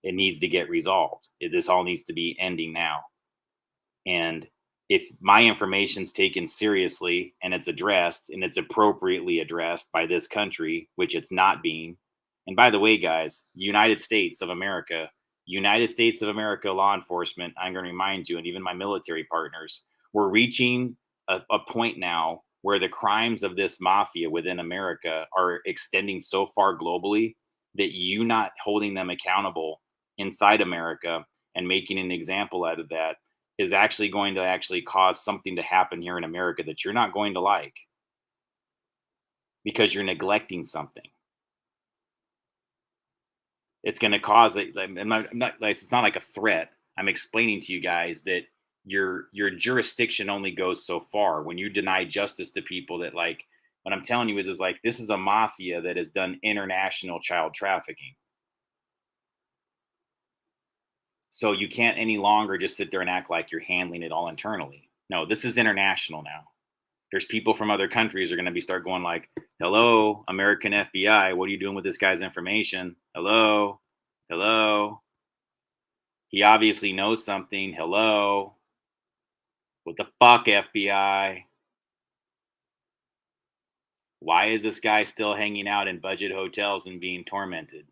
It needs to get resolved. This all needs to be ending now. And if my information's taken seriously and it's addressed and it's appropriately addressed by this country, which it's not being. And by the way, guys, United States of America law enforcement, I'm going to remind you, and even my military partners, we're reaching a point now where the crimes of this mafia within America are extending so far globally that you not holding them accountable inside America and making an example out of that is actually going to actually cause something to happen here in America that you're not going to like because you're neglecting something. It's going to cause it. I'm not, it's not like a threat. I'm explaining to you guys that your jurisdiction only goes so far when you deny justice to people that, like, what I'm telling you is like, this is a mafia that has done international child trafficking. So you can't any longer just sit there and act like you're handling it all internally. No, this is international now. There's people from other countries are going to be start going like, hello, American FBI, what are you doing with this guy's information? Hello, hello. He obviously knows something. Hello. What the fuck, FBI? Why is this guy still hanging out in budget hotels and being tormented?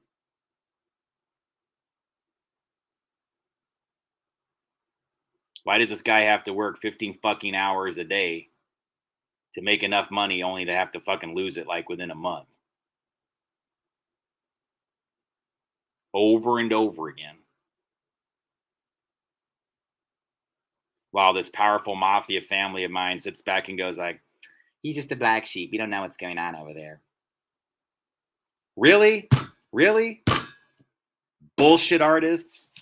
Why does this guy have to work 15 fucking hours a day to make enough money only to have to fucking lose it like within a month? Over and over again. While this powerful mafia family of mine sits back and goes like, he's just a black sheep. We don't know what's going on over there. Really? Really? Bullshit artists.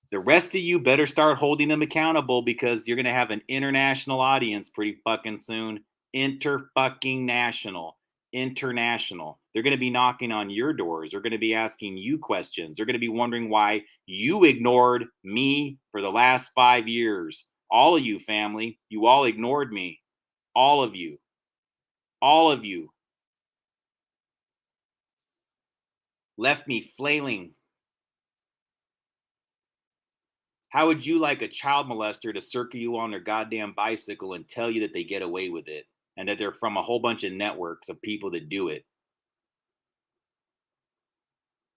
The rest of you better start holding them accountable because you're going to have an international audience pretty fucking soon. International. They're going to be knocking on your doors. They're going to be asking you questions. They're going to be wondering why you ignored me for the last 5 years. All of you, family, you all ignored me. All of you. All of you. Left me flailing. How would you like a child molester to circle you on their goddamn bicycle and tell you that they get away with it and that they're from a whole bunch of networks of people that do it?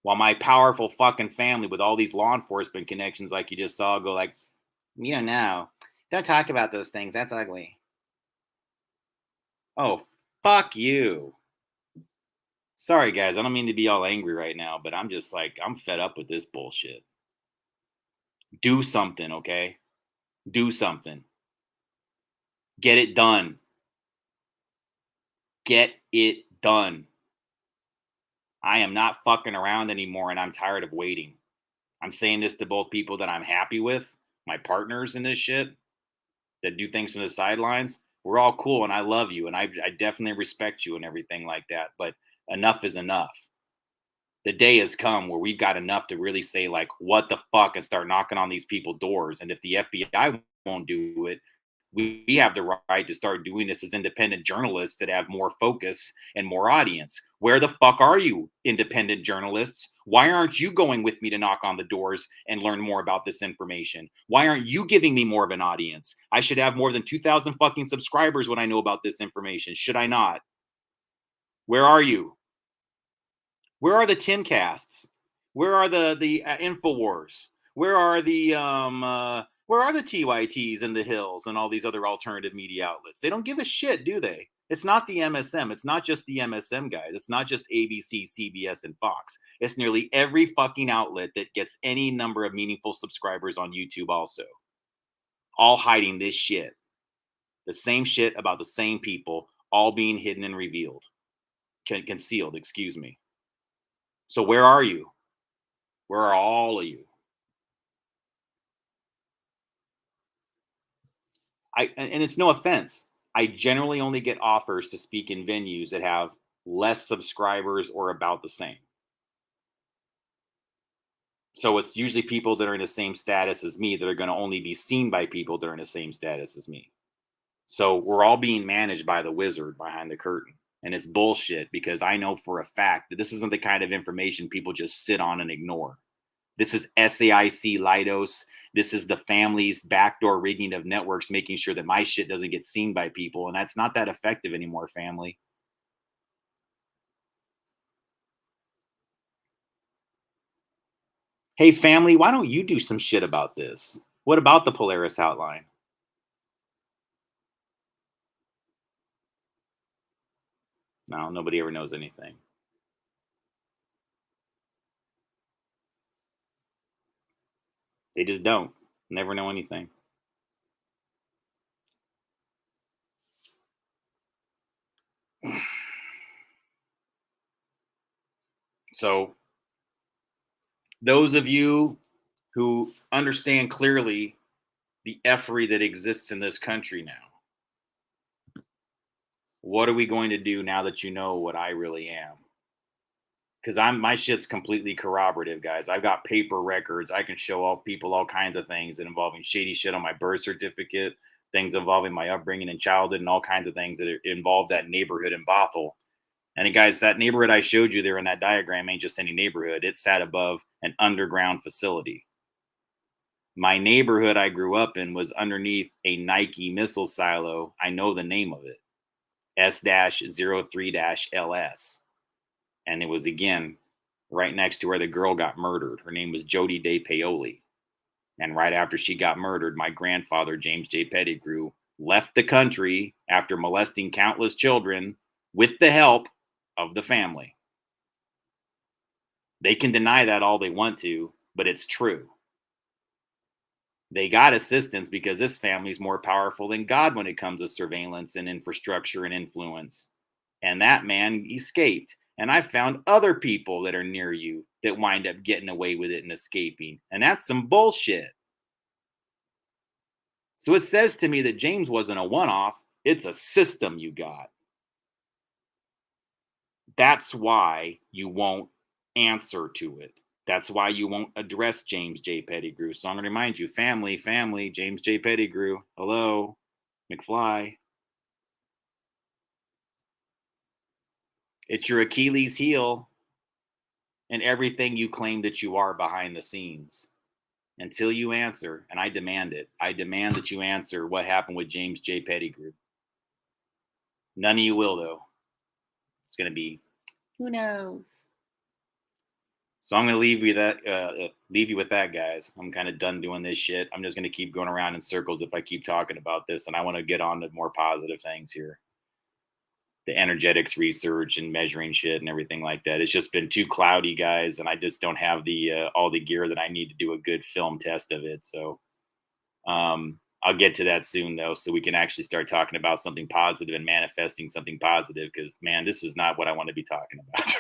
While my powerful fucking family with all these law enforcement connections, like you just saw, go like, you don't know. Don't talk about those things. That's ugly. Oh, fuck you. Sorry, guys. I don't mean to be all angry right now, but I'm just like, I'm fed up with this bullshit. Do something, okay? Do something. Get it done. Get it done. I am not fucking around anymore, and I'm tired of waiting. I'm saying this to both people that I'm happy with, my partners in this shit, that do things from the sidelines. We're all cool, and I love you, and I definitely respect you and everything like that, but enough is enough. The day has come where we've got enough to really say, like, what the fuck, and start knocking on these people's doors. And if the FBI won't do it, we have the right to start doing this as independent journalists that have more focus and more audience. Where the fuck are you, independent journalists? Why aren't you going with me to knock on the doors and learn more about this information? Why aren't you giving me more of an audience? I should have more than 2,000 fucking subscribers when I know about this information. Should I not? Where are you? Where are the Timcasts? Where are the Infowars? Where are the TYTs and the Hills and all these other alternative media outlets? They don't give a shit, do they? It's not the MSM. It's not just the MSM guys. It's not just ABC, CBS, and Fox. It's nearly every fucking outlet that gets any number of meaningful subscribers on YouTube also. all hiding this shit. The same shit about the same people, all being hidden and revealed. Concealed, excuse me. So where are you? Where are all of you? And it's no offense. I generally only get offers to speak in venues that have less subscribers or about the same. So it's usually people that are in the same status as me that are going to only be seen by people that are in the same status as me. So we're all being managed by the wizard behind the curtain. And it's bullshit because I know for a fact that this isn't the kind of information people just sit on and ignore. This is SAIC Lidos. This is the family's backdoor rigging of networks, making sure that my shit doesn't get seen by people. And that's not that effective anymore, family. Hey, family, why don't you do some shit about this? What about the Polaris outline? No, nobody ever knows anything. They just don't. Never know anything. So, those of you who understand clearly the effery that exists in this country now, what are we going to do now that you know what I really am? Because my shit's completely corroborative, guys. I've got paper records. I can show all people all kinds of things involving shady shit on my birth certificate, things involving my upbringing and childhood, and all kinds of things that involve that neighborhood in Bothell. And guys, that neighborhood I showed you there in that diagram ain't just any neighborhood. It sat above an underground facility. My neighborhood I grew up in was underneath a Nike missile silo. I know the name of it, S-03-LS. And it was, again, right next to where the girl got murdered. Her name was Dodi Fayed. And right after she got murdered, my grandfather, James J. Pettigrew, left the country after molesting countless children with the help of the family. They can deny that all they want to, but it's true. They got assistance because this family is more powerful than God when it comes to surveillance and infrastructure and influence. And that man escaped. And I found other people that are near you that wind up getting away with it and escaping. And that's some bullshit. So it says to me that James wasn't a one-off. It's a system you got. That's why you won't answer to it. That's why you won't address James J. Pettigrew. So I'm going to remind you, family, James J. Pettigrew. Hello, McFly. It's your Achilles heel and everything you claim that you are behind the scenes. Until you answer, and I demand it. I demand that you answer what happened with James J. Pettigrew. None of you will, though. It's going to be, who knows? So I'm going to leave you with that, guys. I'm kind of done doing this shit. I'm just going to keep going around in circles if I keep talking about this, and I want to get on to more positive things here. The energetics research and measuring shit and everything like that. It's just been too cloudy, guys, and I just don't have the all the gear that I need to do a good film test of it. So I'll get to that soon, though, so we can actually start talking about something positive and manifesting something positive. Because, man, this is not what I want to be talking about.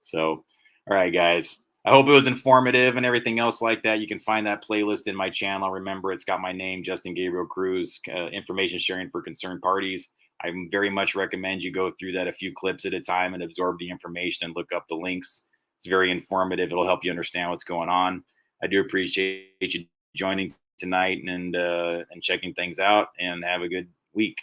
So, all right, guys. I hope it was informative and everything else like that. You can find that playlist in my channel. Remember, it's got my name, Justin Gabriel Cruz, information sharing for concerned parties. I very much recommend you go through that a few clips at a time and absorb the information and look up the links. It's very informative. It'll help you understand what's going on. I do appreciate you joining tonight and checking things out, and have a good week.